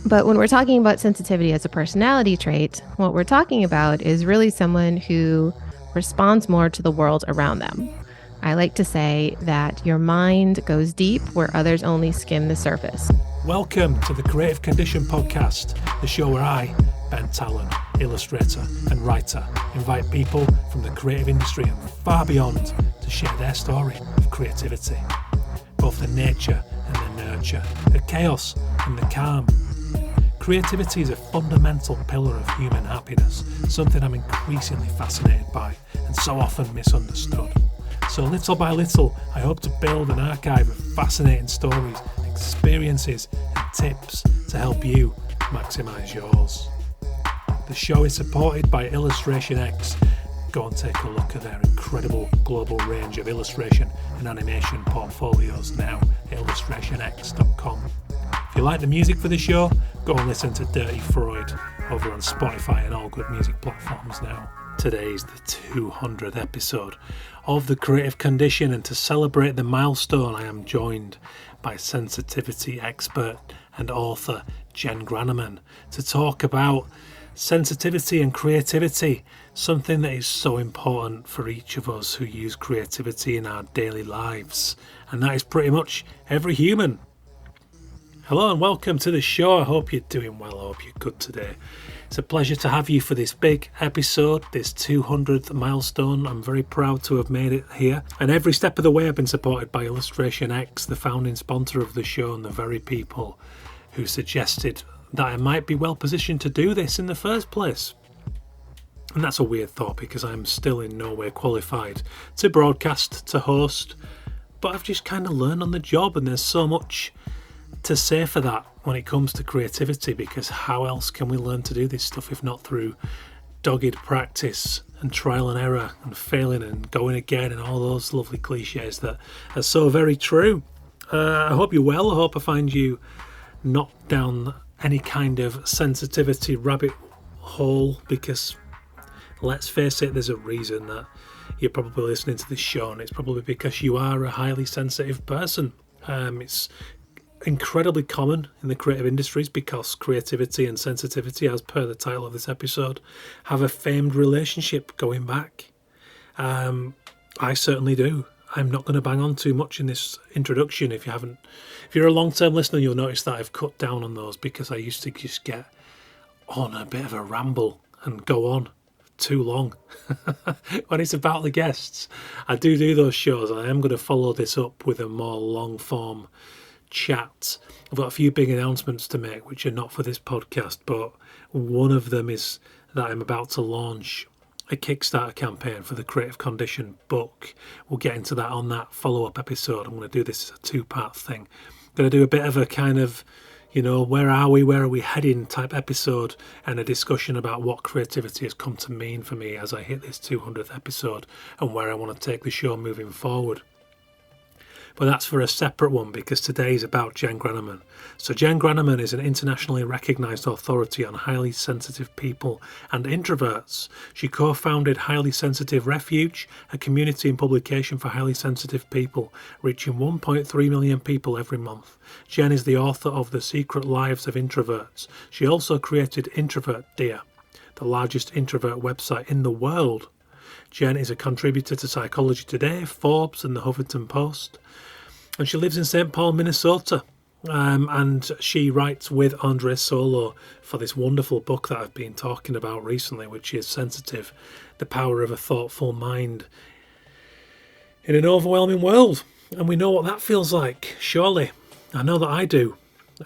But when we're talking about sensitivity as a personality trait, what we're talking about is really someone who responds more to the world around them. I like to say that your mind goes deep where others only skim the surface. Welcome to the Creative Condition Podcast, the show where I, Ben Talon, illustrator and writer, invite people from the creative industry and far beyond to share their story of creativity. Both the nature and the nurture, the chaos and the calm. Creativity is a fundamental pillar of human happiness, something I'm increasingly fascinated by and so often misunderstood. So little by little, I hope to build an archive of fascinating stories, experiences and tips to help you maximise yours. The show is supported by Illustration X. Go and take a look at their incredible global range of illustration and animation portfolios now at illustrationx.com. If you like the music for the show, go and listen to Dirty Freud over on Spotify and all good music platforms now. Today's the 200th episode of The Creative Condition, and to celebrate the milestone I am joined by sensitivity expert and author Jenn Granneman to talk about sensitivity and creativity, something that is so important for each of us who use creativity in our daily lives, and that is pretty much every human. Hello and welcome to the show. I hope you're doing well. I hope you're good today. It's a pleasure to have you for this big episode, this 200th milestone. I'm very proud to have made it here. And every step of the way I've been supported by Illustration X, the founding sponsor of the show and the very people who suggested that I might be well positioned to do this in the first place. And that's a weird thought because I'm still in no way qualified to broadcast, to host, but I've just kind of learned on the job, and there's so much to say for that when it comes to creativity, because how else can we learn to do this stuff if not through dogged practice and trial and error and failing and going again and all those lovely cliches that are so very true. I hope you're well. I hope I find you not down any kind of sensitivity rabbit hole, because let's face it, there's a reason that you're probably listening to this show, and it's probably because you are a highly sensitive person. It's incredibly common in the creative industries because creativity and sensitivity, as per the title of this episode, have a famed relationship going back. I certainly do. I'm not going to bang on too much in this introduction. If you're a long-term listener, you'll notice that I've cut down on those because I used to just get on a bit of a ramble and go on too long when it's about the guests. I do those shows, and I am going to follow this up with a more long-form chat. I've got a few big announcements to make which are not for this podcast, but one of them is that I'm about to launch a Kickstarter campaign for the Creative Condition book. We'll get into that on that follow-up episode. I'm going to do this as a two-part thing. I'm going to do a bit of a kind of, where are we heading type episode, and a discussion about what creativity has come to mean for me as I hit this 200th episode and where I want to take the show moving forward. But that's for a separate one, because today is about Jenn Granneman. So Jenn Granneman is an internationally recognised authority on highly sensitive people and introverts. She co-founded Highly Sensitive Refuge, a community and publication for highly sensitive people, reaching 1.3 million people every month. Jenn is the author of The Secret Lives of Introverts. She also created Introvert Dear, the largest introvert website in the world. Jenn is a contributor to Psychology Today, Forbes and the Huffington Post. And she lives in St. Paul, Minnesota. And she writes with Andre Solo for this wonderful book that I've been talking about recently, which is Sensitive, The Power of a Thoughtful Mind in an Overwhelming World. And we know what that feels like, surely. I know that I do.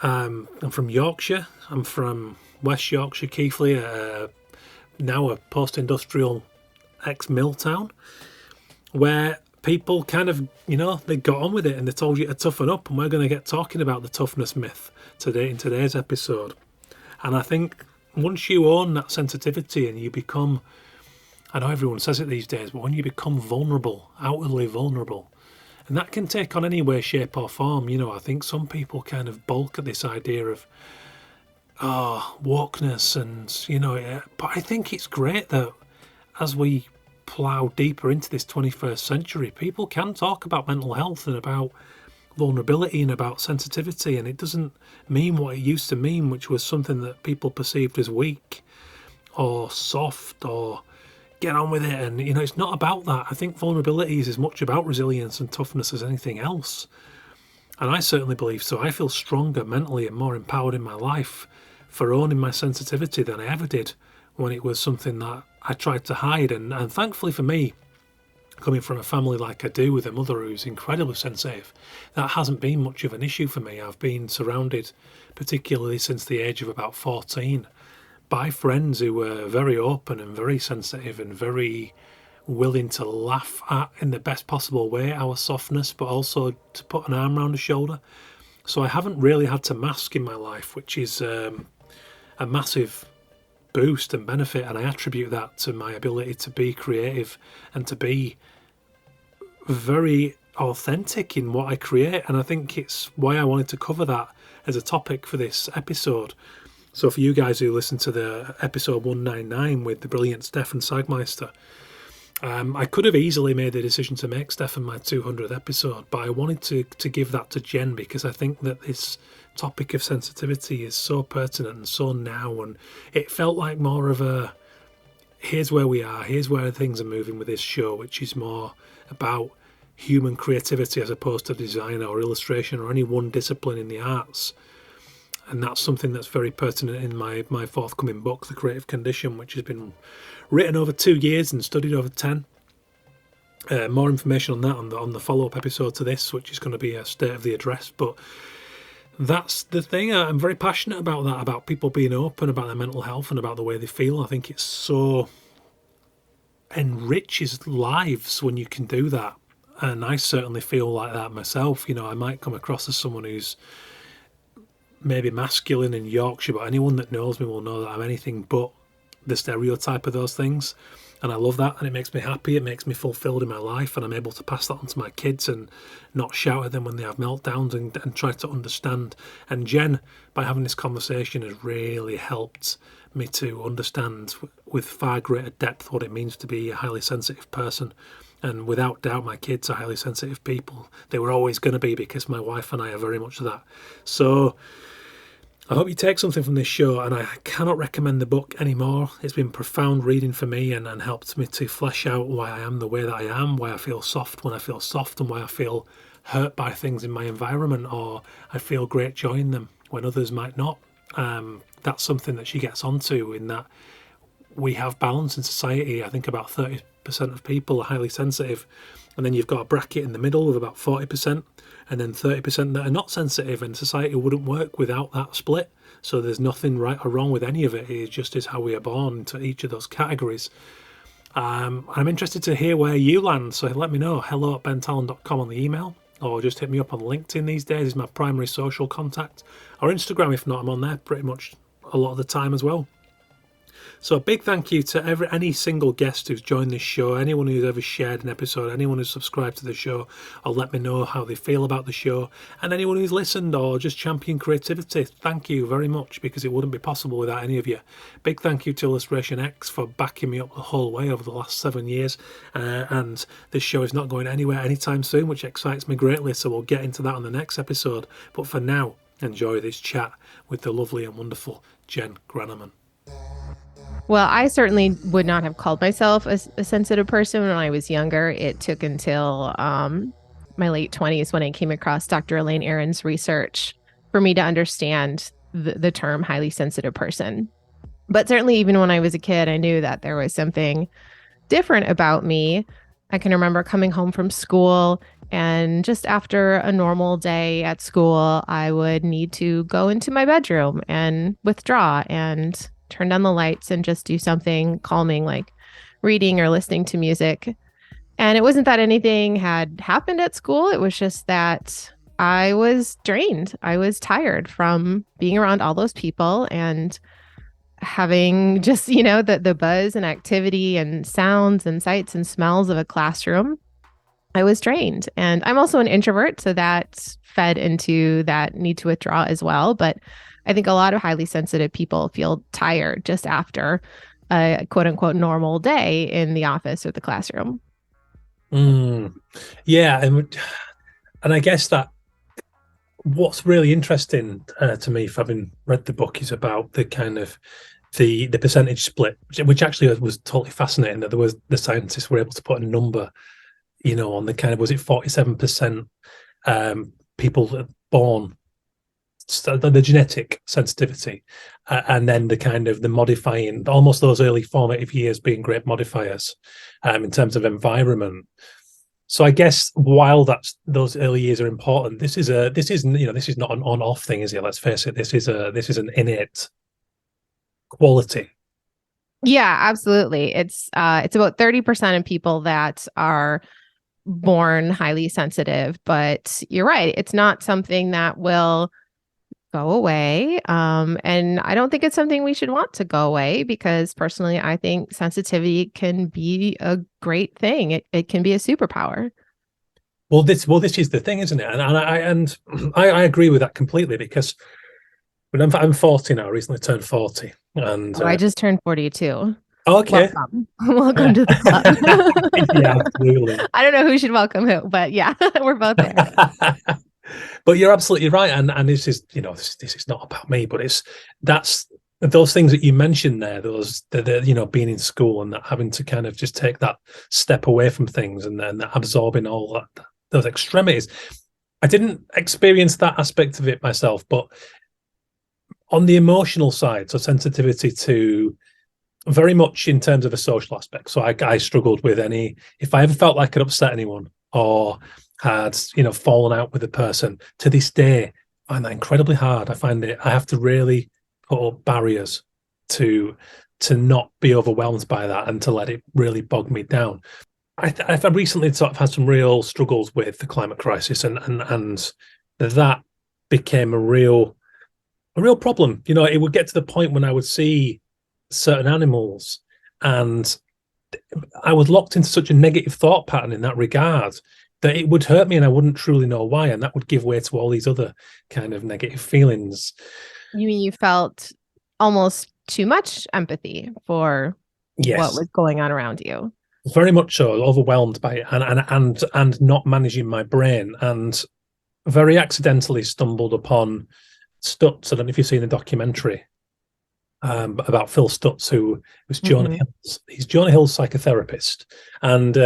I'm from Yorkshire. I'm from West Yorkshire, Keighley, now a post-industrial ex-mill town, where people kind of, they got on with it and they told you to toughen up, and we're going to get talking about the toughness myth today in today's episode. And I think once you own that sensitivity and you become, I know everyone says it these days, but when you become vulnerable, outwardly vulnerable, and that can take on any way, shape or form, I think some people kind of balk at this idea of wokeness and, but I think it's great that as we plough deeper into this 21st century, people can talk about mental health and about vulnerability and about sensitivity, and it doesn't mean what it used to mean, which was something that people perceived as weak or soft or get on with it. And it's not about that. I think vulnerability is as much about resilience and toughness as anything else. And I certainly believe so. I feel stronger mentally and more empowered in my life for owning my sensitivity than I ever did when it was something that I tried to hide. And thankfully for me, coming from a family like I do with a mother who's incredibly sensitive, that hasn't been much of an issue for me. I've been surrounded, particularly since the age of about 14, by friends who were very open and very sensitive and very willing to laugh at, in the best possible way, our softness, but also to put an arm around a shoulder. So I haven't really had to mask in my life, which is a massive boost and benefit, and I attribute that to my ability to be creative and to be very authentic in what I create. And I think it's why I wanted to cover that as a topic for this episode. So for you guys who listened to the episode 199 with the brilliant Stefan Sagmeister, I could have easily made the decision to make Stefan my 200th episode, but I wanted to give that to Jenn, because I think that this topic of sensitivity is so pertinent and so now, and it felt like more of a here's where we are, here's where things are moving with this show, which is more about human creativity as opposed to design or illustration or any one discipline in the arts. And that's something that's very pertinent in my forthcoming book, The Creative Condition, which has been written over 2 years and studied over 10. More information on that on the follow-up episode to this, which is going to be a state of the address. But that's the thing. I'm very passionate about that, about people being open about their mental health and about the way they feel. I think it's so enriches lives when you can do that. And I certainly feel like that myself. I might come across as someone who's maybe masculine in Yorkshire, but anyone that knows me will know that I'm anything but the stereotype of those things. And I love that, and it makes me happy, it makes me fulfilled in my life, and I'm able to pass that on to my kids and not shout at them when they have meltdowns, and try to understand. And Jenn, by having this conversation, has really helped me to understand with far greater depth what it means to be a highly sensitive person. And without doubt, my kids are highly sensitive people. They were always going to be, because my wife and I are very much that. So I hope you take something from this show, and I cannot recommend the book anymore. It's been profound reading for me, and helped me to flesh out why I am the way that I am, why I feel soft when I feel soft, and why I feel hurt by things in my environment, or I feel great joy in them when others might not. That's something that she gets onto, in that we have balance in society. I think about 30% of people are highly sensitive, and then you've got a bracket in the middle of about 40%, and then 30% that are not sensitive, and society wouldn't work without that split. So there's nothing right or wrong with any of it. It just is how we are born into each of those categories. I'm interested to hear where you land, so let me know. hello@bentalon.com on the email, or just hit me up on LinkedIn. These days is my primary social contact, or Instagram if not. I'm on there pretty much a lot of the time as well. So a big thank you to any single guest who's joined this show, anyone who's ever shared an episode, anyone who's subscribed to the show or let me know how they feel about the show, and anyone who's listened or just championed creativity. Thank you very much, because it wouldn't be possible without any of you. Big thank you to Illustration X for backing me up the whole way over the last 7 years, and this show is not going anywhere anytime soon, which excites me greatly, so we'll get into that on the next episode. But for now, enjoy this chat with the lovely and wonderful Jenn Granneman. Well, I certainly would not have called myself a sensitive person when I was younger. It took until my late 20s when I came across Dr. Elaine Aron's research for me to understand the term highly sensitive person. But certainly even when I was a kid, I knew that there was something different about me. I can remember coming home from school, and just after a normal day at school, I would need to go into my bedroom and withdraw and turn down the lights and just do something calming, like reading or listening to music. And it wasn't that anything had happened at school. It was just that I was drained. I was tired from being around all those people and having just, the buzz and activity and sounds and sights and smells of a classroom. I was drained. And I'm also an introvert, so that fed into that need to withdraw as well. But I think a lot of highly sensitive people feel tired just after a quote unquote normal day in the office or the classroom. Yeah. And I guess that what's really interesting to me, for having read the book, is about the kind of the percentage split, which actually was totally fascinating. That there was the scientists were able to put a number, on the kind of, was it 47% people born, so the genetic sensitivity, and then the kind of the modifying, almost those early formative years being great modifiers in terms of environment. So I guess while those early years are important, this is not an on-off thing, is it? Let's face it. This is an innate quality. Yeah, absolutely. It's about 30% of people that are born highly sensitive, but you're right. It's not something that will go away. And I don't think it's something we should want to go away, because personally, I think sensitivity can be a great thing. It can be a superpower. Well, this is the thing, isn't it? And I agree with that completely, because when I'm 40 now, I recently turned 40, and Oh, I just turned 42. okay, Welcome. Welcome to the club. yeah, absolutely. I don't know who should welcome who, but yeah, we're both there. But you're absolutely right, and this is this is not about me, but that's those things that you mentioned there, those the being in school and that having to kind of just take that step away from things, and then absorbing all those extremities. I didn't experience that aspect of it myself, but on the emotional side, so sensitivity to, very much in terms of a social aspect. So I struggled with if I ever felt like I could upset anyone, or had fallen out with a person, to this day I find that incredibly hard. I have to really put up barriers to not be overwhelmed by that, and to let it really bog me down. I've recently sort of had some real struggles with the climate crisis, and that became a real problem. It would get to the point when I would see certain animals, and I was locked into such a negative thought pattern in that regard, that it would hurt me, and I wouldn't truly know why, and that would give way to all these other kind of negative feelings. You mean you felt almost too much empathy for what Yes, was going on around you? very much so, overwhelmed by it, and not managing my brain, and very accidentally stumbled upon Stutz. I don't know if you've seen the documentary about Phil Stutz, who was Jonah Hill's. He's Jonah Hill's psychotherapist, and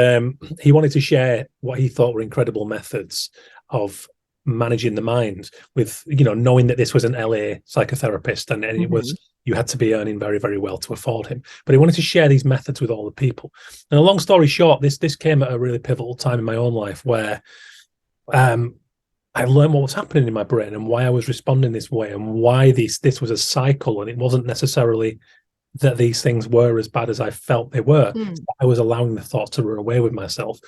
he wanted to share what he thought were incredible methods of managing the mind, with knowing that this was an LA psychotherapist, and it was, you had to be earning very, very well to afford him. But he wanted to share these methods with all the people. And a long story short, this came at a really pivotal time in my own life, where I learned what was happening in my brain, and why I was responding this way, and why this was a cycle, and it wasn't necessarily that these things were as bad as I felt they were. I was allowing the thoughts to run away with myself.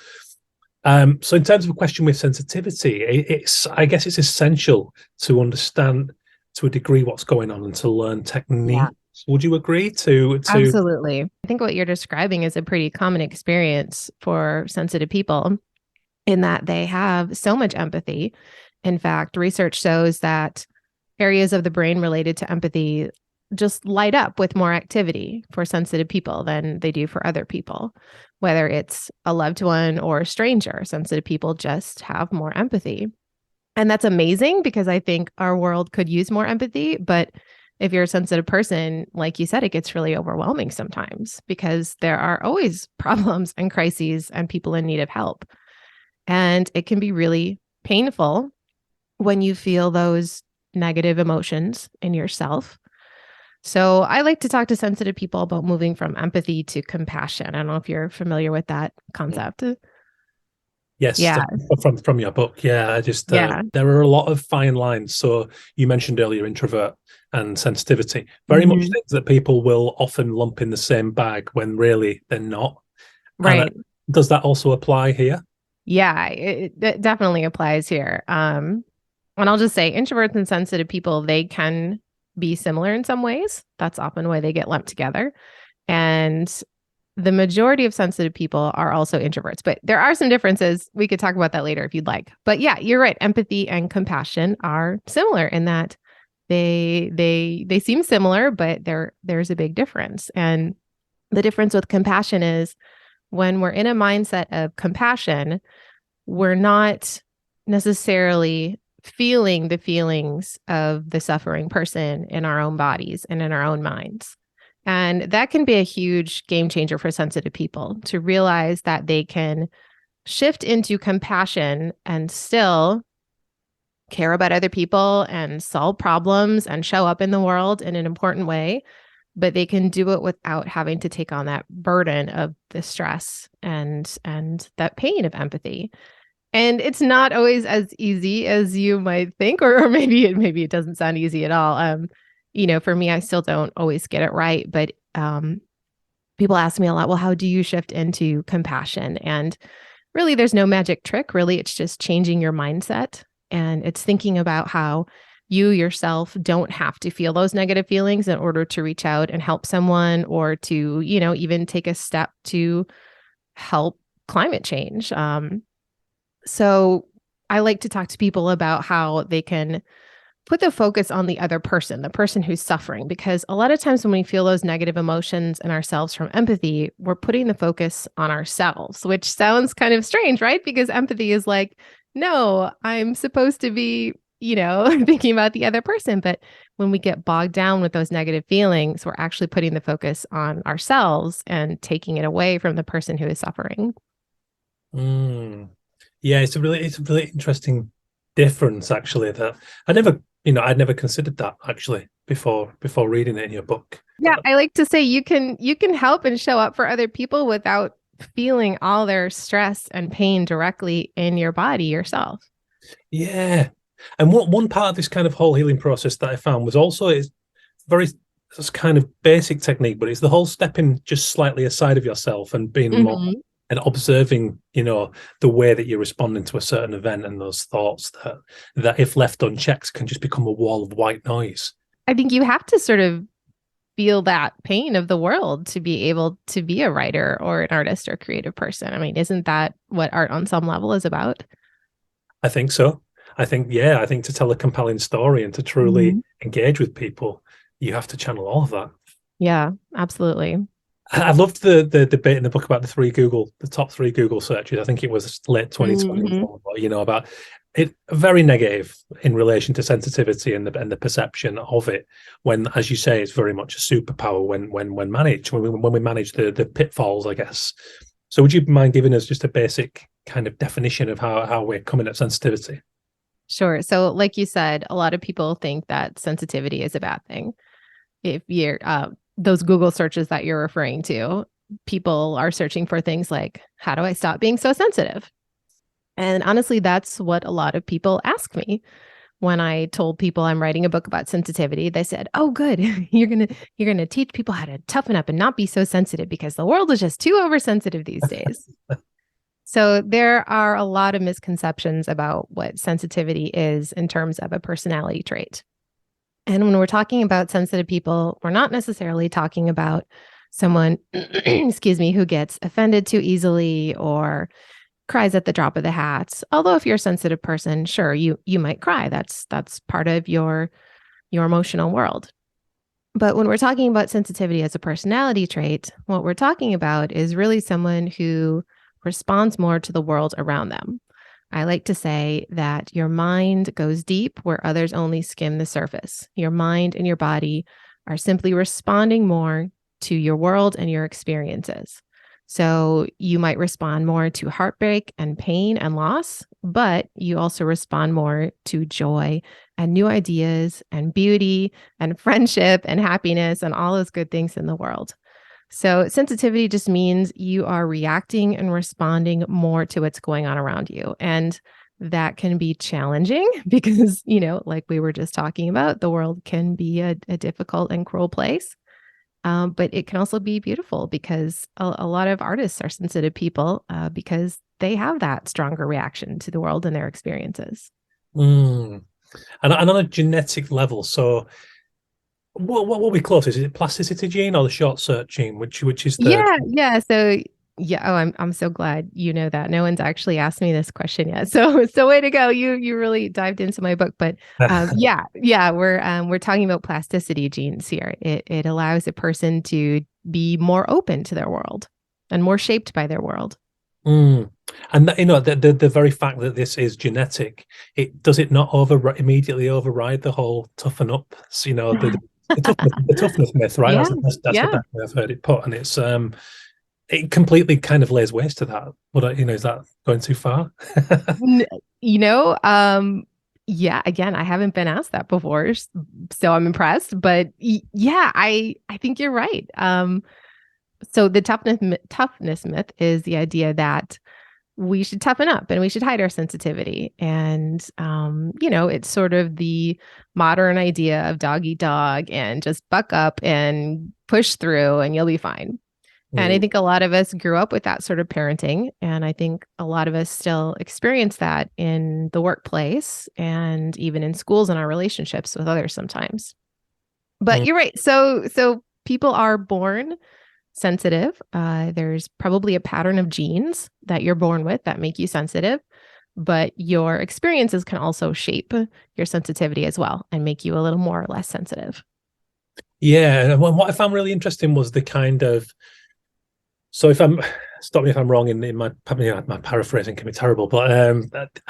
So in terms of a question with sensitivity, I guess it's essential to understand to a degree what's going on, and to learn techniques. Yeah. Would you agree to Absolutely. I think what you're describing is a pretty common experience for sensitive people, in that they have so much empathy. In fact, research shows that areas of the brain related to empathy just light up with more activity for sensitive people than they do for other people. Whether it's a loved one or a stranger, sensitive people just have more empathy. And that's amazing, because I think our world could use more empathy. But if you're a sensitive person, like you said, it gets really overwhelming sometimes, because there are always problems and crises and people in need of help. And it can be really painful when you feel those negative emotions in yourself. So I like to talk to sensitive people about moving from empathy to compassion. I don't know if you're familiar with that concept. Yes, yeah, from your book. Yeah, there are a lot of fine lines. So you mentioned earlier introvert and sensitivity, very much things that people will often lump in the same bag, when really they're not. Right. And does that also apply here? Yeah, it definitely applies here. And I'll just say, introverts and sensitive people, they can be similar in some ways. That's often why they get lumped together. And the majority of sensitive people are also introverts, but there are some differences. We could talk about that later if you'd like. But yeah, you're right. Empathy and compassion are similar in that they seem similar, but there's a big difference. And the difference with compassion is, when we're in a mindset of compassion, we're not necessarily feeling the feelings of the suffering person in our own bodies and in our own minds. And that can be a huge game changer for sensitive people to realize that they can shift into compassion and still care about other people and solve problems and show up in the world in an important way, but they can do it without having to take on that burden of the stress and that pain of empathy. And it's not always as easy as you might think, or maybe it doesn't sound easy at all. For me, I still don't always get it right, but people ask me a lot, well, how do you shift into compassion? And really, there's no magic trick. Really, it's just changing your mindset. And it's thinking about how you yourself don't have to feel those negative feelings in order to reach out and help someone or to, even take a step to help climate change. So I like to talk to people about how they can put the focus on the other person, the person who's suffering, because a lot of times when we feel those negative emotions in ourselves from empathy, we're putting the focus on ourselves, which sounds kind of strange, right? Because empathy is like, no, I'm supposed to be, thinking about the other person. But when we get bogged down with those negative feelings, we're actually putting the focus on ourselves and taking it away from the person who is suffering. Mm. Yeah, it's a really interesting difference actually that I'd never considered that actually before reading it in your book. Yeah, I like to say you can help and show up for other people without feeling all their stress and pain directly in your body yourself. Yeah. And one part of this kind of whole healing process that I found was also it's kind of basic technique, but it's the whole stepping just slightly aside of yourself and being more Mhm. and observing, the way that you're responding to a certain event and those thoughts that if left unchecked can just become a wall of white noise. I think you have to sort of feel that pain of the world to be able to be a writer or an artist or creative person. I mean, isn't that what art on some level is about? I think so. I think to tell a compelling story and to truly Mhm. engage with people, you have to channel all of that. Yeah, absolutely. I loved the debate in the book about the top three Google searches. I think it was late Mhm. 2021, about it, very negative in relation to sensitivity and the perception of it. When, as you say, it's very much a superpower when managed, when we manage the pitfalls, I guess. So, would you mind giving us just a basic kind of definition of how we're coming at sensitivity? Sure. So, like you said, a lot of people think that sensitivity is a bad thing. If you're those Google searches that you're referring to, people are searching for things like, how do I stop being so sensitive? And honestly, that's what a lot of people ask me. When I told people I'm writing a book about sensitivity, they said, "Oh, good. You're going to teach people how to toughen up and not be so sensitive because the world is just too oversensitive these days." So there are a lot of misconceptions about what sensitivity is in terms of a personality trait. And when we're talking about sensitive people, we're not necessarily talking about someone, excuse me, who gets offended too easily or cries at the drop of the hat. Although if you're a sensitive person, sure, you might cry. That's part of your emotional world. But when we're talking about sensitivity as a personality trait, what we're talking about is really someone who responds more to the world around them. I like to say that your mind goes deep where others only skim the surface. Your mind and your body are simply responding more to your world and your experiences. So you might respond more to heartbreak and pain and loss, but you also respond more to joy and new ideas and beauty and friendship and happiness and all those good things in the world. So sensitivity just means you are reacting and responding more to what's going on around you. And that can be challenging because, like we were just talking about, the world can be a difficult and cruel place. But it can also be beautiful because a lot of artists are sensitive people because they have that stronger reaction to the world and their experiences. Mm. And on a genetic level, so what will be close? Is it plasticity gene or the short search gene? Which is the Yeah, yeah. So yeah, oh, I'm so glad you know that. No one's actually asked me this question yet. So way to go. You really dived into my book. But yeah, we're talking about plasticity genes here. It allows a person to be more open to their world and more shaped by their world. Mm. And that, the very fact that this is genetic, it does it not immediately override the whole toughen up, the toughness myth, right? Yeah, That's the yeah. best way I've heard it put, and it completely kind of lays waste to that. But is that going too far? N- You know, yeah, again, I haven't been asked that before, so I'm impressed, but yeah, I think you're right. So the toughness myth is the idea that we should toughen up and we should hide our sensitivity. And, it's sort of the modern idea of dog eat dog and just buck up and push through and you'll be fine. And I Mm. think a lot of us grew up with that sort of parenting. And I think a lot of us still experience that in the workplace and even in schools and our relationships with others sometimes. But Mm. you're right. So people are born sensitive. There's probably a pattern of genes that you're born with that make you sensitive, but your experiences can also shape your sensitivity as well and make you a little more or less sensitive. Yeah, and what I found really interesting was the kind of so if I'm stop me if I'm wrong in my paraphrasing can be terrible, but I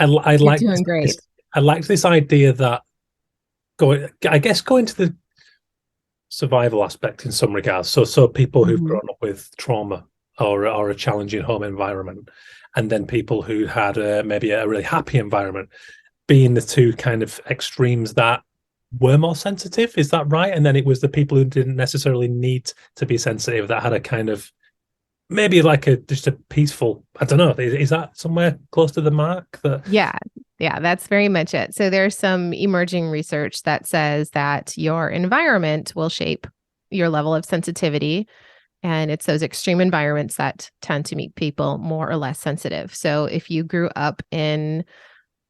You're like doing great. I liked this idea that going to the survival aspect in some regards. So people who've Mhm. grown up with trauma or a challenging home environment, and then people who had maybe a really happy environment, being the two kind of extremes that were more sensitive. Is that right? And then it was the people who didn't necessarily need to be sensitive that had a kind of maybe like a just a peaceful. I don't know. Is that somewhere close to the mark? That Yeah. Yeah, that's very much it. So there's some emerging research that says that your environment will shape your level of sensitivity. And it's those extreme environments that tend to make people more or less sensitive. So if you grew up in,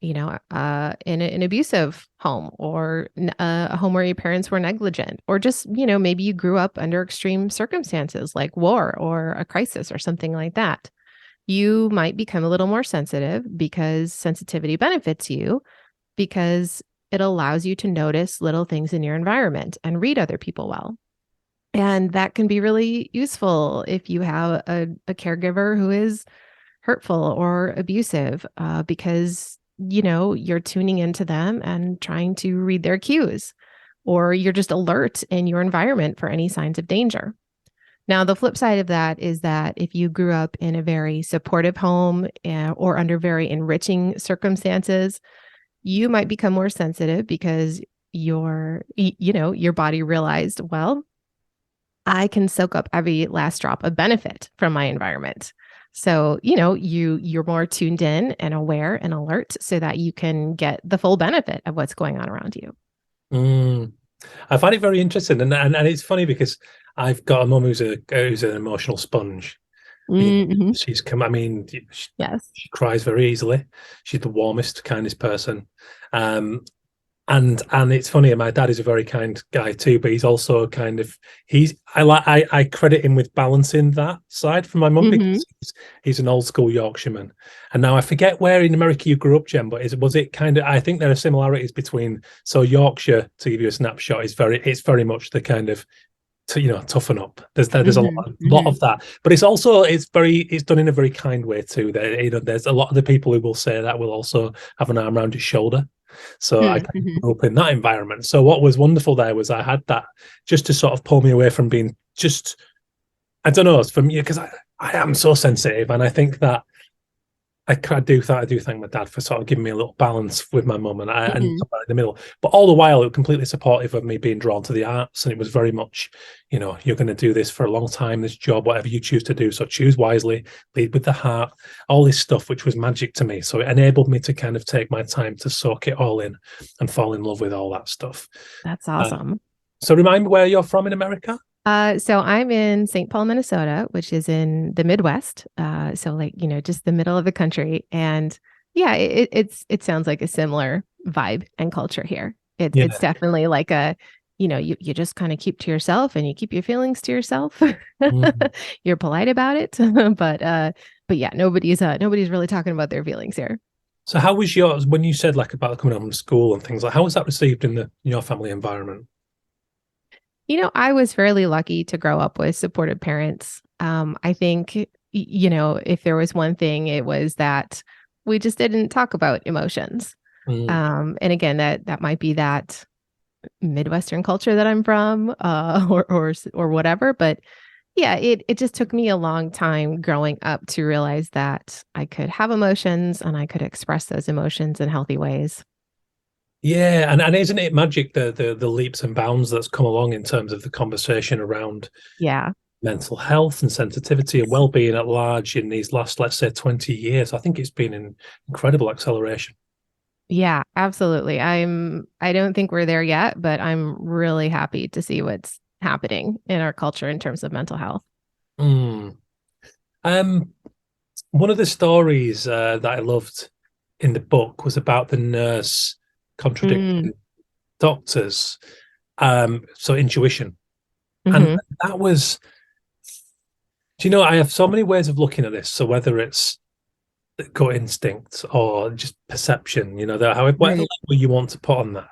in an abusive home or a home where your parents were negligent, or just, maybe you grew up under extreme circumstances like war or a crisis or something like that, you might become a little more sensitive because sensitivity benefits you because it allows you to notice little things in your environment and read other people well. And that can be really useful if you have a caregiver who is hurtful or abusive, because, you're tuning into them and trying to read their cues, or you're just alert in your environment for any signs of danger. Now, the flip side of that is that if you grew up in a very supportive home, or under very enriching circumstances, you might become more sensitive because your body realized, well, I can soak up every last drop of benefit from my environment. So, you're more tuned in and aware and alert so that you can get the full benefit of what's going on around you. mm, I find it very interesting, and it's funny because I've got a mum who's an emotional sponge. Mm-hmm. She's come. I mean, Yes. she cries very easily. She's the warmest, kindest person. Um, and it's funny. My dad is a very kind guy too, but he's also kind of I credit him with balancing that side from my mum Mm-hmm. because he's an old school Yorkshireman. And now I forget where in America you grew up, Jen, but was it kind of? I think there are similarities between Yorkshire, to give you a snapshot, it's very much the kind of toughen up. There's a Mm-hmm. lot Mm-hmm. of that, but it's done in a very kind way too. There's a lot of the people who will say that will also have an arm around your shoulder. So I kind of Mm-hmm. grew up in that environment. So what was wonderful there was I had that just to sort of pull me away from being just I don't know, it's for me because I am so sensitive, and I think that I do thank my dad for sort of giving me a little balance with my mum and Mm-hmm. somewhere in the middle. But all the while, it was completely supportive of me being drawn to the arts, and it was very much, you're going to do this for a long time, this job, whatever you choose to do. So choose wisely, lead with the heart, all this stuff, which was magic to me. So it enabled me to kind of take my time to soak it all in and fall in love with all that stuff. That's Uh, awesome. so remind me where you're from in America. So I'm in St. Paul, Minnesota, which is in the Midwest. So like, just the middle of the country. And yeah, it sounds like a similar vibe and culture here. It's Yeah. definitely like you just kind of keep to yourself and you keep your feelings to yourself. Mm. You're polite about it. But yeah, nobody's really talking about their feelings here. So how was yours when you said like about coming home from school and things like how was that received in your family environment? I was fairly lucky to grow up with supportive parents. I think, if there was one thing, it was that we just didn't talk about emotions. Mm. And again, that might be that Midwestern culture that I'm from, or whatever. But yeah, it just took me a long time growing up to realize that I could have emotions and I could express those emotions in healthy ways. Yeah, and isn't it magic the leaps and bounds that's come along in terms of the conversation around Yeah. mental health and sensitivity and well-being at large in these last, let's say, 20 years? I think it's been an incredible acceleration. Yeah, absolutely. I don't think we're there yet, but I'm really happy to see what's happening in our culture in terms of mental health. Mm. Um, One of the stories that I loved in the book was about the nurse Mm, contradicting doctors. So intuition, and hmm. that was. Do you know? I have so many ways of looking at this. So whether it's gut instinct or just perception, however whatever Right. label you want to put on that,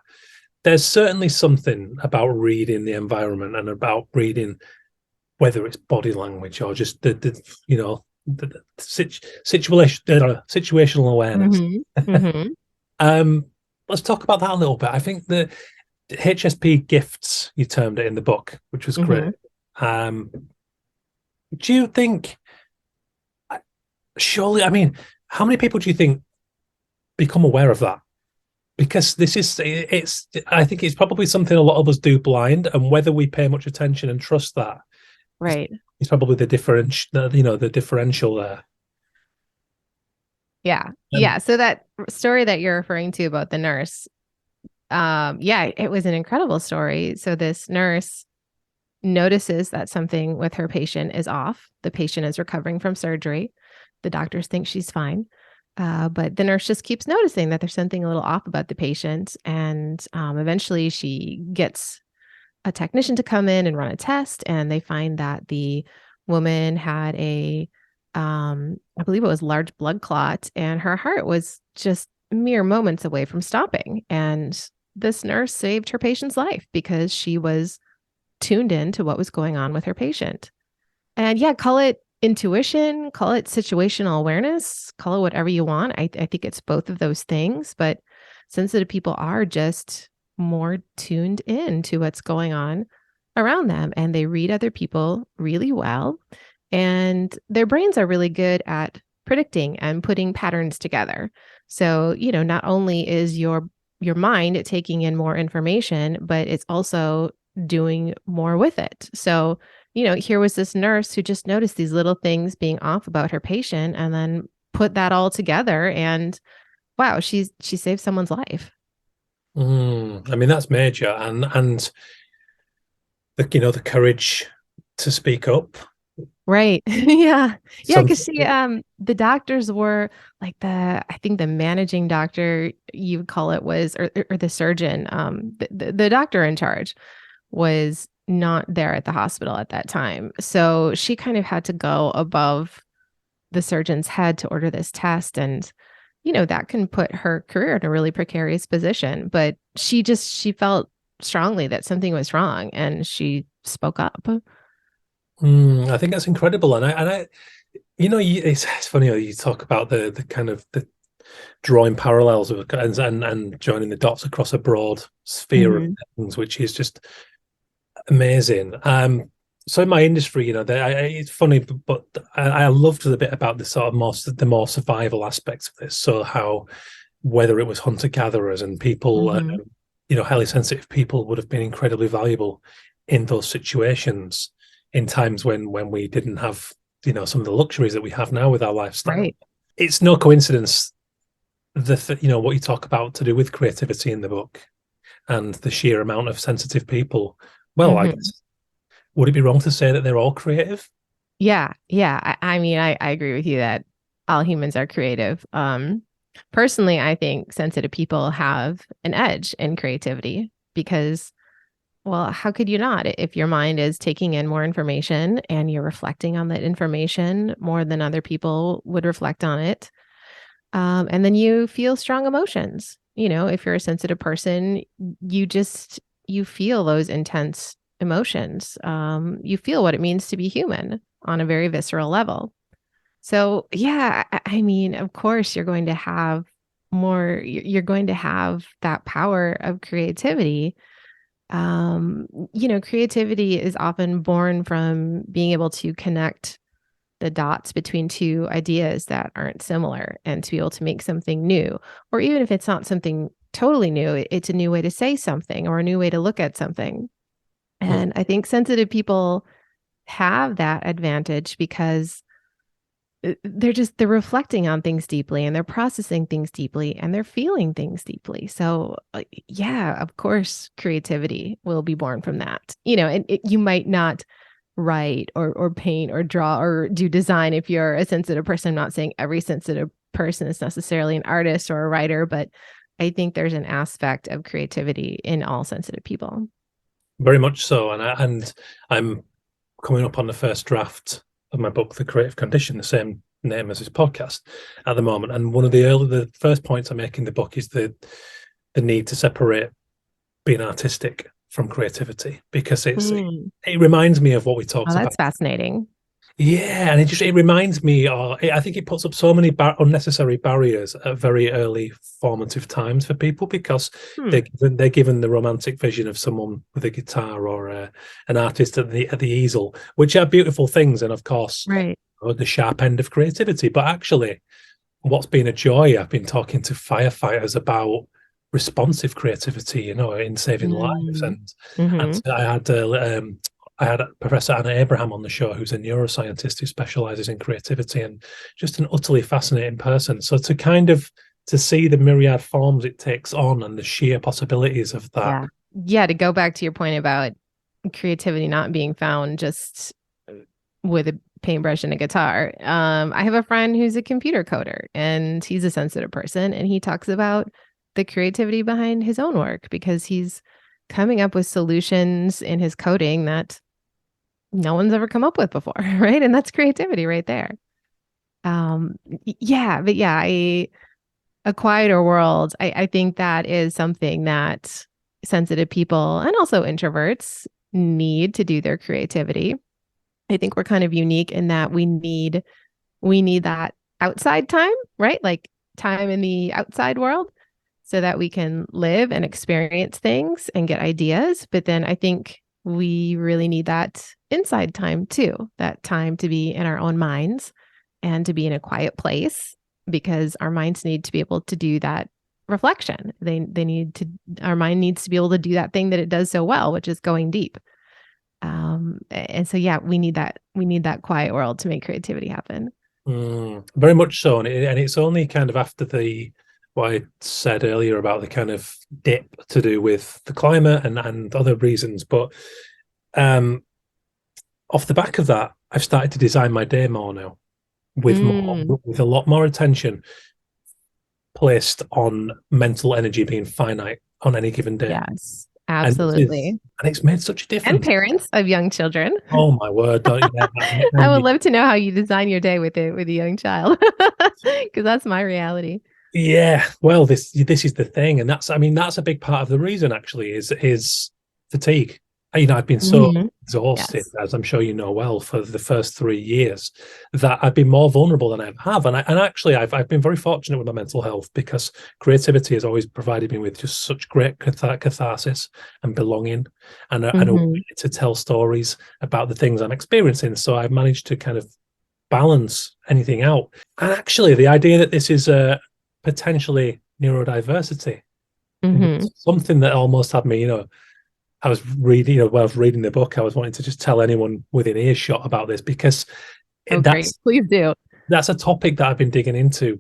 there's certainly something about reading the environment and about reading whether it's body language or just situational awareness. Hmm. Hmm. um, let's talk about that a little bit. I think the HSP gifts, you termed it in the book, which was great. Hmm. Um, do you think? Surely, I mean, how many people do you think become aware of that? Because it's I think it's probably something a lot of us do blind, and whether we pay much attention and trust that is, Right. is probably the differential there. Yeah. um, Yeah. So that story that you're referring to about the nurse, yeah, it was an incredible story. So this nurse notices that something with her patient is off. The patient is recovering from surgery. The doctors think she's fine. But the nurse just keeps noticing that there's something a little off about the patient. And eventually she gets a technician to come in and run a test. And they find that the woman had I believe it was large blood clot, and her heart was just mere moments away from stopping. And this nurse saved her patient's life because she was tuned in to what was going on with her patient. And yeah, call it intuition, call it situational awareness, call it whatever you want. I think it's both of those things, but sensitive people are just more tuned in to what's going on around them, and they read other people really well. And their brains are really good at predicting and putting patterns together. So, not only is your mind taking in more information, but it's also doing more with it. So, here was this nurse who just noticed these little things being off about her patient and then put that all together, and wow, she saved someone's life. I mean, that's major, and the courage to speak up. Right. Yeah. Yeah, Some because the doctors were like I think the managing doctor, you would call it, was, or the surgeon, the doctor in charge was not there at the hospital at that time. So she kind of had to go above the surgeon's head to order this test. And, that can put her career in a really precarious position. But she felt strongly that something was wrong and she spoke up. I think that's incredible, and I it's funny how you talk about the kind of the drawing parallels of and joining the dots across a broad sphere of Hmm. things, which is just amazing. So in my industry, it's funny, but I loved the bit about the sort of more survival aspects of this. So how whether it was hunter gatherers and people, Hmm. highly sensitive people would have been incredibly valuable in those situations in times when we didn't have some of the luxuries that we have now with our lifestyle. Right. It's no coincidence what you talk about to do with creativity in the book and the sheer amount of sensitive people. Well, I Hmm. guess, would it be wrong to say that they're all creative? Yeah. Yeah. I mean, I agree with you that all humans are creative. Personally, I think sensitive people have an edge in creativity because, well, how could you not? If your mind is taking in more information and you're reflecting on that information more than other people would reflect on it. And then you feel strong emotions. If you're a sensitive person, you just you feel those intense emotions. You feel what it means to be human on a very visceral level. So, yeah, I mean, of course, you're going to have you're going to have that power of creativity. Creativity is often born from being able to connect the dots between two ideas that aren't similar and to be able to make something new. Or even if it's not something totally new, it's a new way to say something or a new way to look at something. Mm. And I think sensitive people have that advantage because they're reflecting on things deeply and they're processing things deeply and they're feeling things deeply. So yeah, of course creativity will be born from that. And you might not write or paint or draw or do design if you're a sensitive person. I'm not saying every sensitive person is necessarily an artist or a writer, but I think there's an aspect of creativity in all sensitive people. Very much so, and I'm coming up on the first draft of my book, The Creative Condition, the same name as this podcast at the moment. And one of the first points I make in the book is the need to separate being artistic from creativity, because Mm. it reminds me of what we Oh, talked about. that's fascinating. Yeah, and it reminds me, or I think it puts up so many unnecessary barriers at very early formative times for people, because Hmm. they're given the romantic vision of someone with a guitar or an artist at the easel, which are beautiful things, and of course, Right. the sharp end of creativity. But actually, what's been a joy, I've been talking to firefighters about responsive creativity, in saving lives. Mm. And Hmm. I had Professor Anna Abraham on the show, who's a neuroscientist who specializes in creativity, and just an utterly fascinating person. So to see the myriad forms it takes on and the sheer possibilities of that. Yeah. Yeah. To go back to your point about creativity not being found just with a paintbrush and a guitar. I have a friend who's a computer coder and he's a sensitive person and he talks about the creativity behind his own work because he's coming up with solutions in his coding that no one's ever come up with before, right? And that's creativity right there. Yeah, but yeah, a quieter world. I think that is something that sensitive people and also introverts need to do their creativity. I think we're kind of unique in that we need that outside time, right? Like time in the outside world so that we can live and experience things and get ideas. But then I think we really need that inside time too, that time to be in our own minds and to be in a quiet place because our minds need to be able to do that reflection. They need to our mind needs to be able to do that thing that it does so well, which is going deep. And so yeah, we need that quiet world to make creativity happen. Very much so, and it's only kind of after what I said earlier about the kind of dip to do with the climate and other reasons. But um, off the back of that, I've started to design my day more now, Mm, with a lot more attention placed on mental energy being finite on any given day. yes, And absolutely. it's made such a And difference. parents of young children. Oh my word! Don't you get I would that? love to know how you design your day with a young child because that's my reality. Yeah, well, this is the thing, and that's a big part of the reason actually is fatigue. I've been so Mhm. exhausted, Yes. as I'm sure you know well, for the first 3 years, that I've been more vulnerable than I ever have. And actually, I've been very fortunate with my mental health, because creativity has always provided me with just such great catharsis and belonging, and a way Mhm. to tell stories about the things I'm experiencing. So I've managed to kind of balance anything out. And actually, the idea that this is a potentially neurodiversity was Mhm. something that almost had me, I was reading, while I was reading the book, I was wanting to just tell anyone within earshot about this, because Oh, great. that's Please do. a topic that I've been digging into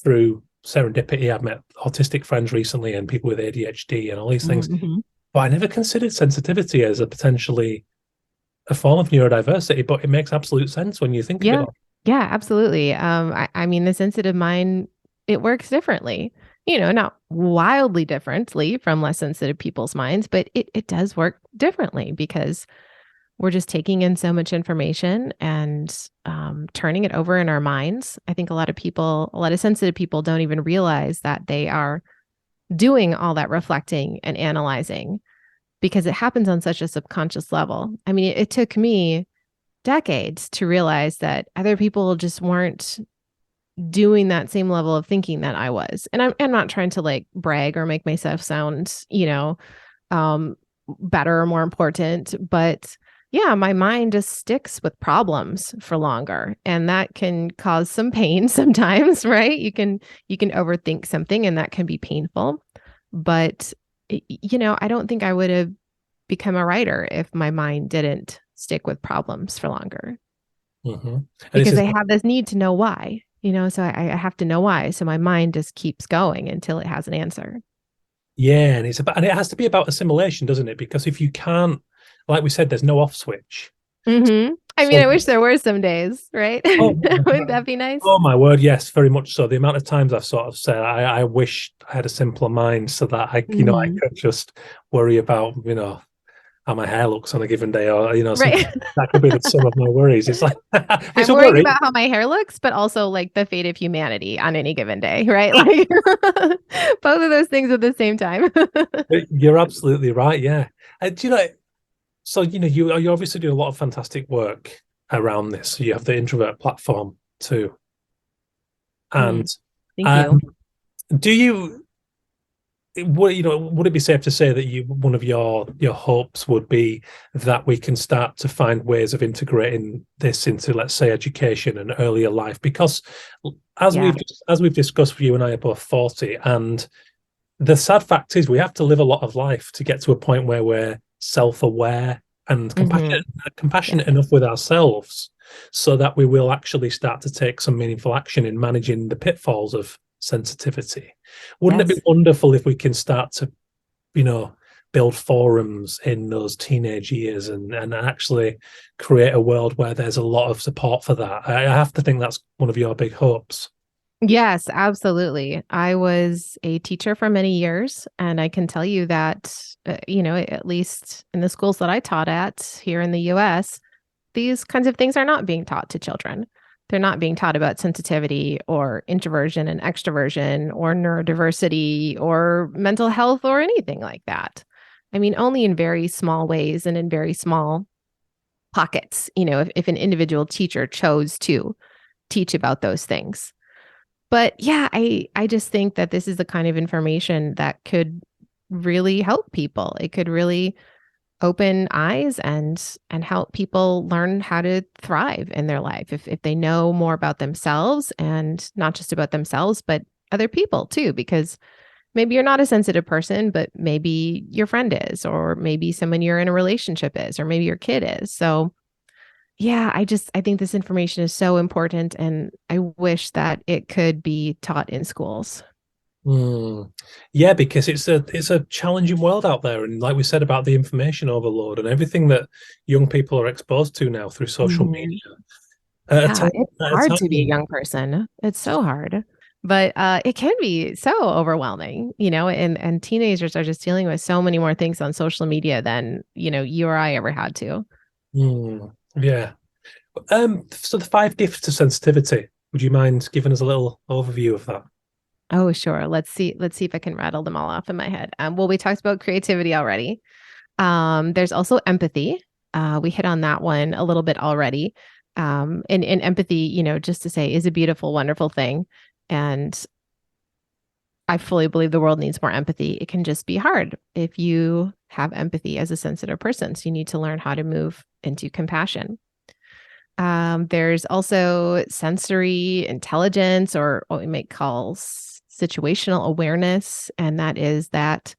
through serendipity. I've met autistic friends recently and people with ADHD and all these things, Mhm. but I never considered sensitivity as a potentially a form of neurodiversity. But it makes absolute sense when you think of it Yeah. like. Yeah, absolutely. I mean, the sensitive mind, it works differently. Not wildly differently from less sensitive people's minds, but it does work differently because we're just taking in so much information and turning it over in our minds. I think a lot of sensitive people don't even realize that they are doing all that reflecting and analyzing because it happens on such a subconscious level. I mean, it took me decades to realize that other people just weren't doing that same level of thinking that I was. And I'm not trying to like brag or make myself sound, um, better or more important, but yeah, my mind just sticks with problems for longer, and that can cause some pain sometimes, right? You can overthink something, and that can be painful. But I don't think I would have become a writer if my mind didn't stick with problems for longer, Hmm. And this because is I have this need to know why, so I have to know why. So my mind just keeps going until it has an answer. Yeah, and it has to be about assimilation, doesn't it? Because if you can't, like we said, there's no off switch. I mean, So, I wish there were some days, right? oh, Wouldn't that be nice? oh my word, yes, very much so. The amount of times I've sort of said, I wish I had a simpler mind so that I Mhm. could just worry about, how my hair looks on a given day, or something Right. that could be the sum of my worries. It's like it's I'm a worrying worry. about how my hair looks, but also like the fate of humanity on any given day, right? Like both of those things at the same time. You're absolutely right. Yeah, do you know? So you obviously do a lot of fantastic work around this. So you have the introvert platform too, and Mm, thank you. um, do you? Would it be safe to say that one of your hopes would be that we can start to find ways of integrating this into, let's say, education and earlier life? Because as Yeah. we've discussed, you and I are both 40, and the sad fact is we have to live a lot of life to get to a point where we're self-aware and Hmm. compassionate Yes. enough with ourselves so that we will actually start to take some meaningful action in managing the pitfalls of sensitivity. Wouldn't it be Yes. wonderful if we can start to, you know, build forums in those teenage years and actually create a world where there's a lot of support for that? I have to think that's one of your big hopes. Yes, absolutely. I was a teacher for many years, and I can tell you that, at least in the schools that I taught at here in the US, these kinds of things are not being taught to children. They're not being taught about sensitivity or introversion and extroversion or neurodiversity or mental health or anything like that. I mean, only in very small ways and in very small pockets, if an individual teacher chose to teach about those things. But yeah, I just think that this is the kind of information that could really help people. It could really open eyes and help people learn how to thrive in their life if they know more about themselves, and not just about themselves but other people too, because maybe you're not a sensitive person, but maybe your friend is, or maybe someone you're in a relationship is, or maybe your kid is. So yeah, I think this information is so important, and I wish that it could be taught in schools. Mm. Yeah, because it's a challenging world out there, and like we said about the information overload and everything that young people are exposed to now through social Mhm. media. Yeah, it's At a hard to be a time, young person. It's so hard. But it can be so overwhelming, and teenagers are just dealing with so many more things on social media than, you or I ever had to. yeah. So the five gifts to sensitivity. Would you mind giving us a little overview of that? Oh, sure. Let's see if I can rattle them all off in my head. Well, we talked about creativity already. There's also empathy. We hit on that one a little bit already. And empathy, just to say, is a beautiful, wonderful thing. And I fully believe the world needs more empathy. It can just be hard if you have empathy as a sensitive person. So you need to learn how to move into compassion. There's also sensory intelligence, or what we might call situational awareness. And that is that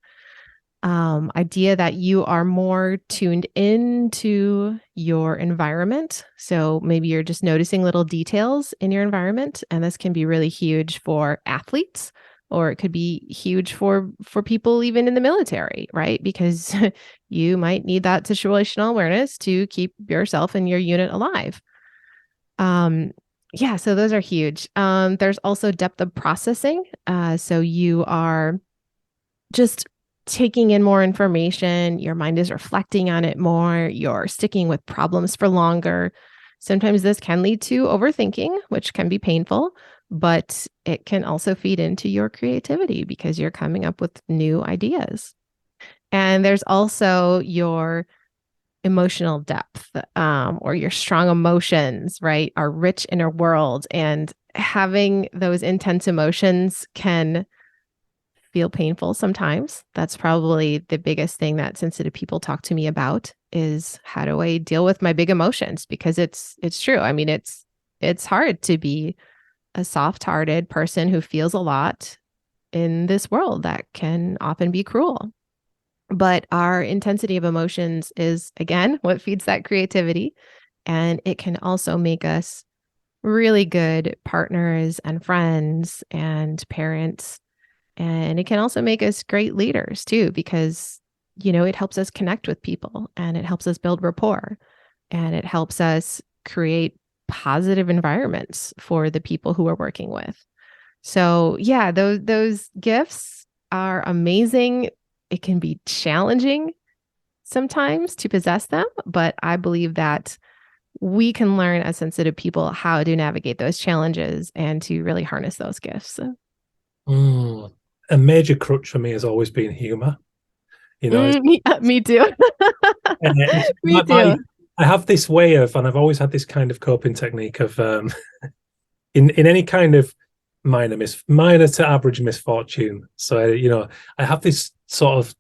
idea that you are more tuned into your environment. So maybe you're just noticing little details in your environment, and this can be really huge for athletes, or it could be huge for people even in the military, right? Because you might need that situational awareness to keep yourself and your unit alive. Um, yeah, so those are huge. There's also depth of processing. So you are just taking in more information, your mind is reflecting on it more, you're sticking with problems for longer. Sometimes this can lead to overthinking, which can be painful, but it can also feed into your creativity because you're coming up with new ideas. And there's also your emotional depth, or your strong emotions, right? Our rich inner world. And having those intense emotions can feel painful sometimes. That's probably the biggest thing that sensitive people talk to me about is how do I deal with my big emotions? Because it's true. I mean, it's hard to be a soft-hearted person who feels a lot in this world that can often be cruel. But our intensity of emotions is, again, what feeds that creativity. And it can also make us really good partners and friends and parents. And it can also make us great leaders too, because, it helps us connect with people and it helps us build rapport and it helps us create positive environments for the people who we're working with. So yeah, those gifts are amazing. It can be challenging sometimes to possess them, but I believe that we can learn as sensitive people how to navigate those challenges and to really harness those gifts. Mm. A major crutch for me has always been humor. Yeah, me too. It's Me too. I have this way of, and I've always had this kind of coping technique of, in any kind of minor to average misfortune. So I have this sort of,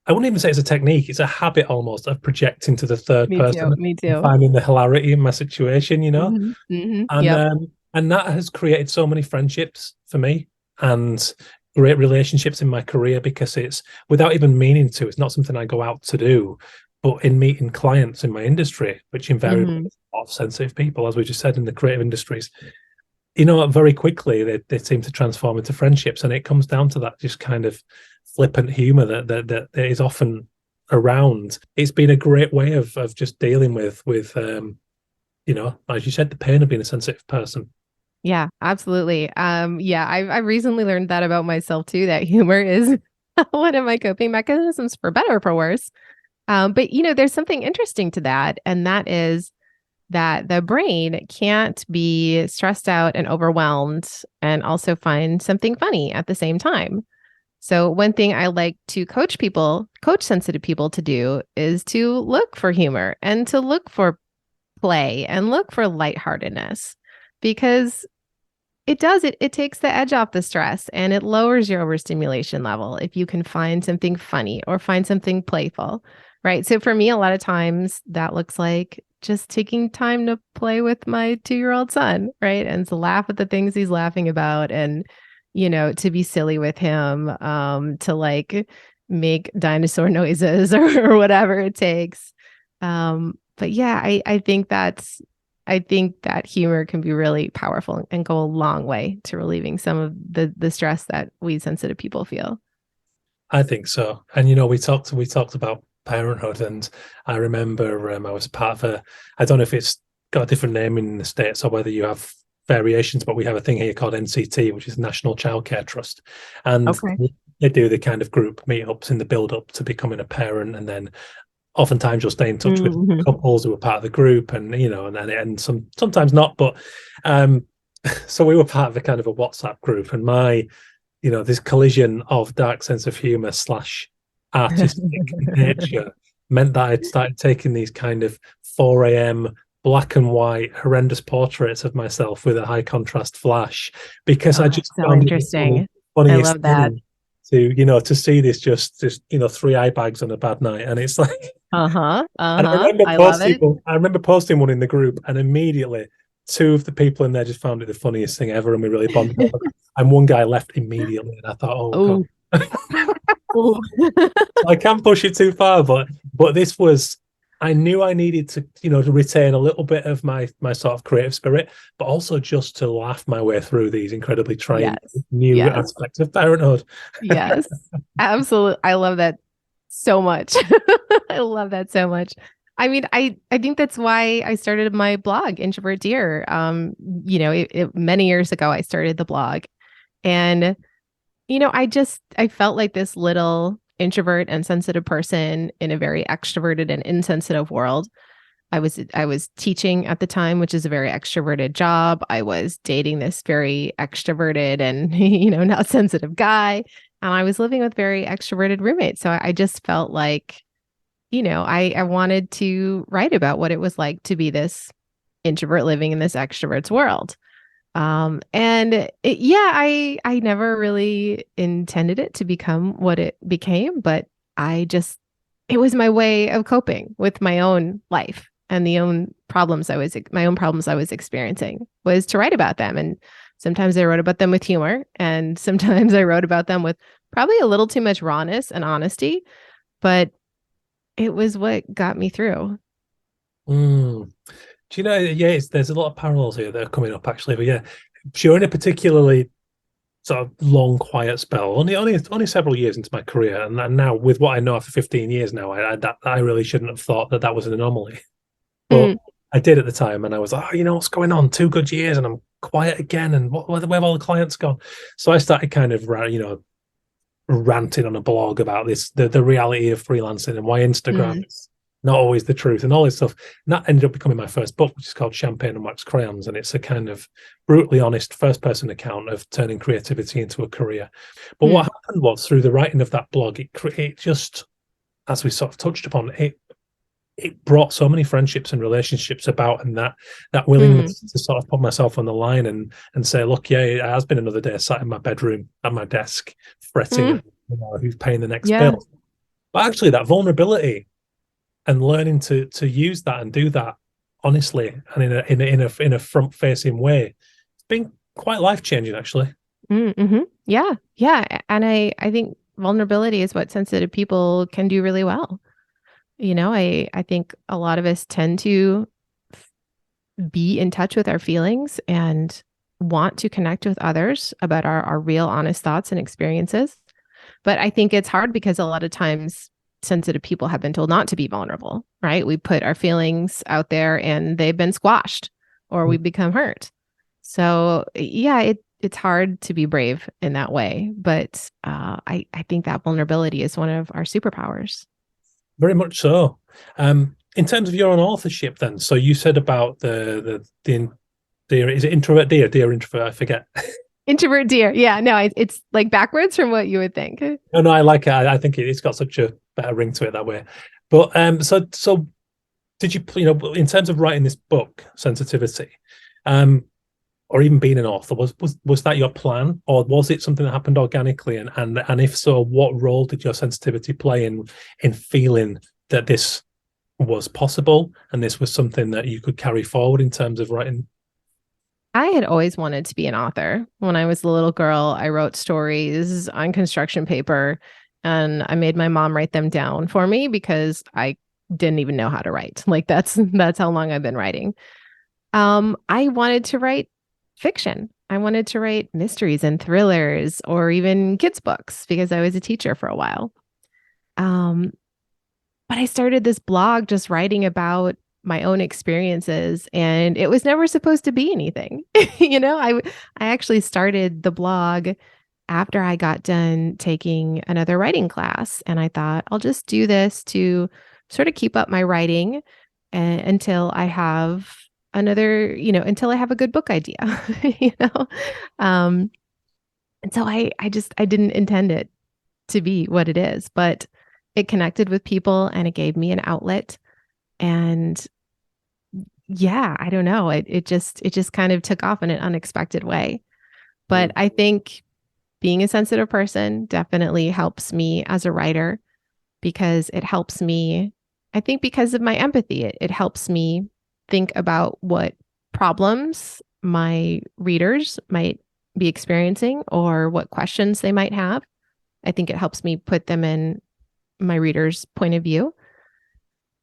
I wouldn't even say it's a technique; it's a habit almost of projecting to the third Me too. person Me and too. finding the hilarity in my situation. And Yep. and that has created so many friendships for me and great relationships in my career because it's without even meaning to. It's not something I go out to do, but in meeting clients in my industry, which invariably Hmm. is a lot of sensitive people, as we just said in the creative industries, very quickly they seem to transform into friendships, and it comes down to that just kind of flippant humor that is often around. It's been a great way of just dealing with as you said, the pain of being a sensitive person. Yeah, absolutely. Yeah, I recently learned that about myself too, that humor is one of my coping mechanisms for better or for worse. But there's something interesting to that, and that is that the brain can't be stressed out and overwhelmed and also find something funny at the same time. So one thing I like to coach sensitive people to do is to look for humor and to look for play and look for lightheartedness because it takes the edge off the stress and it lowers your overstimulation level if you can find something funny or find something playful, right? So for me, a lot of times that looks like just taking time to play with my 2-year-old son, right? And to laugh at the things he's laughing about and, to be silly with him, to like make dinosaur noises or whatever it takes. But yeah, I think that humor can be really powerful and go a long way to relieving some of the stress that we sensitive people feel. I think so. And we talked about parenthood, and I remember I was part of a. I don't know if it's got a different name in the States or whether you have variations, but we have a thing here called NCT, which is National Childcare Trust, and Okay. they do the kind of group meetups in the build up to becoming a parent, and then oftentimes you'll stay in touch with Hmm. couples who are part of the group, and sometimes not, but um, so we were part of a kind of a WhatsApp group, and this collision of dark sense of humor slash artistic nature meant that I'd started taking these kind of 4 a.m. black and white horrendous portraits of myself with a high contrast flash because Oh, I just that's so found it the interesting. I funniest love that. thing to see this three eye bags on a bad night, and it's like. Uh-huh. And Uh-huh. I love it. I remember posting one in the group, and immediately two of the people in there just found it the funniest thing ever, and we really bonded over that. And one guy left immediately, and I thought, oh god, Oh. Oh. I can't push it too far, but this was. I knew I needed to retain a little bit of my sort of creative spirit, but also just to laugh my way through these incredibly trying Yes. new Yes. aspects of parenthood. Yes. Absolutely. I love that so much. I love that so much. I mean, I think that's why I started my blog, Introvert Dear. Many years ago, I started the blog, and I felt like this little introvert and sensitive person in a very extroverted and insensitive world. I was teaching at the time, which is a very extroverted job. I was dating this very extroverted and not sensitive guy, and I was living with very extroverted roommates. So I just felt like I wanted to write about what it was like to be this introvert living in this extrovert's world. I never really intended it to become what it became, but I just, it was my way of coping with my own life and my own problems I was experiencing was to write about them. And sometimes I wrote about them with humor, and sometimes I wrote about them with probably a little too much rawness and honesty, but it was what got me through. Mm. Do you know? Yeah, there's a lot of parallels here that are coming up actually. But yeah, during a particularly sort of long quiet spell, only several years into my career, and now with what I know after 15 years now, I really shouldn't have thought that was an anomaly, but Mm, I did at the time, and I was like, oh, what's going on? 2 good years, and I'm quiet again, and where have all the clients gone? So I started kind of ranting on a blog about the reality of freelancing and why Instagram mm, is not always the truth and all this stuff. And that ended up becoming my first book, which is called Champagne and Wax Crayons. And it's a kind of brutally honest first person account of turning creativity into a career. But what mm, happened was through the writing of that blog, it just, as we sort of touched upon, it brought so many friendships and relationships about, and that mm, willingness to sort of put myself on the line and say, look, yeah, it has been another day sat in my bedroom at my desk fretting mm. at who's paying the next Yeah. bill. But actually, that vulnerability and learning to use that and do that honestly and in a front facing way, it's been quite life changing actually. Mm-hmm. Yeah. Yeah. And I think vulnerability is what sensitive people can do really well. I think a lot of us tend to be in touch with our feelings and want to connect with others about our real honest thoughts and experiences. But I think it's hard because a lot of times sensitive people have been told not to be vulnerable, right? We put our feelings out there and they've been squashed or we become hurt. So yeah, it's hard to be brave in that way. But I think that vulnerability is one of our superpowers. Very much so. In terms of your own authorship, then, so you said about the dear, is it introvert dear introvert? I forget. Introvert dear. Yeah, no, it's like backwards from what you would think. No, I like it. I think it's got such a better ring to it that way. But so did you in terms of writing this book, Sensitivity, um, or even being an author, was that your plan, or was it something that happened organically? And if so, what role did your sensitivity play in feeling that this was possible and this was something that you could carry forward in terms of writing? I had always wanted to be an author. When I was a little girl, I wrote stories on construction paper and I made my mom write them down for me because I didn't even know how to write. Like that's how long I've been writing. I wanted to write fiction. I wanted to write mysteries and thrillers or even kids books because I was a teacher for a while. Um, but I started this blog just writing about my own experiences and it was never supposed to be anything. I actually started the blog after I got done taking another writing class and I thought I'll just do this to sort of keep up my writing until I have until I have a good book idea, you know. Um and so I didn't intend it to be what it is, but it connected with people and it gave me an outlet. And yeah, I don't know. It just kind of took off in an unexpected way. But Mm. I think being a sensitive person definitely helps me as a writer because it helps me, I think because of my empathy, it helps me think about what problems my readers might be experiencing or what questions they might have. I think it helps me put them in my reader's point of view.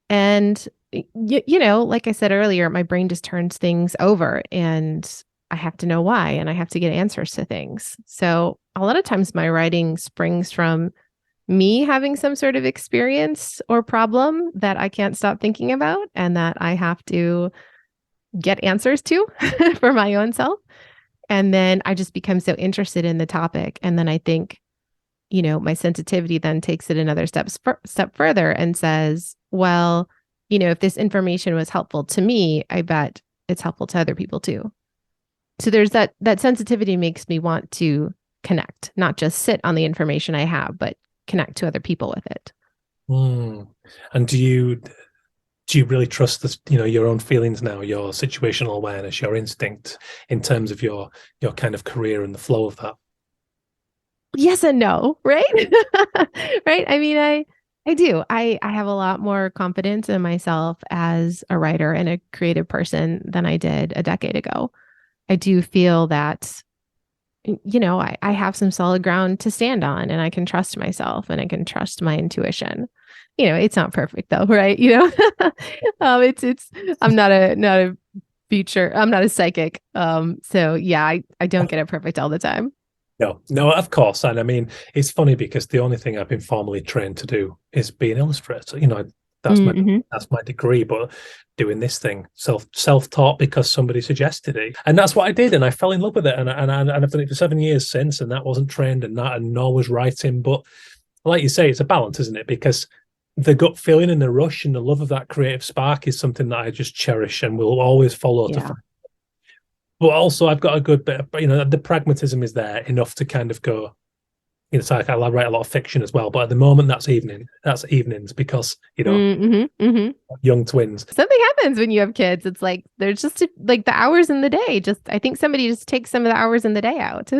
And, like I said earlier, my brain just turns things over and I have to know why and I have to get answers to things. So a lot of times my writing springs from me having some sort of experience or problem that I can't stop thinking about and that I have to get answers to for my own self. And then I just become so interested in the topic. And then I think, my sensitivity then takes it another step further and says, well, if this information was helpful to me, I bet it's helpful to other people too. So there's that sensitivity makes me want to connect, not just sit on the information I have, but connect to other people with it. Mm. And do you really trust this, your own feelings now, your situational awareness, your instinct in terms of your kind of career and the flow of that? Yes and no, right? Right? I mean, I do. I have a lot more confidence in myself as a writer and a creative person than I did a decade ago. I do feel that I have some solid ground to stand on and I can trust myself and I can trust my intuition. It's not perfect though, right? It's I'm not a future, I'm not a psychic. So yeah, I don't get it perfect all the time. No, no, of course. And I mean, it's funny because the only thing I've been formally trained to do is be an illustrator. That's my Mm-hmm. that's my degree, but doing this thing self-taught because somebody suggested it. And that's what I did. And I fell in love with it. And I've done it for 7 years since, and that wasn't trained and nor was writing. But like you say, it's a balance, isn't it? Because the gut feeling and the rush and the love of that creative spark is something that I just cherish and will always follow to Yeah. find. But also, I've got a good bit of, the pragmatism is there enough to kind of go, it's like I write a lot of fiction as well. But at the moment, that's evenings because, Mm-hmm. Mm-hmm. young twins. Something happens when you have kids. It's like there's just like the hours in the day. Just I think somebody just takes some of the hours in the day out.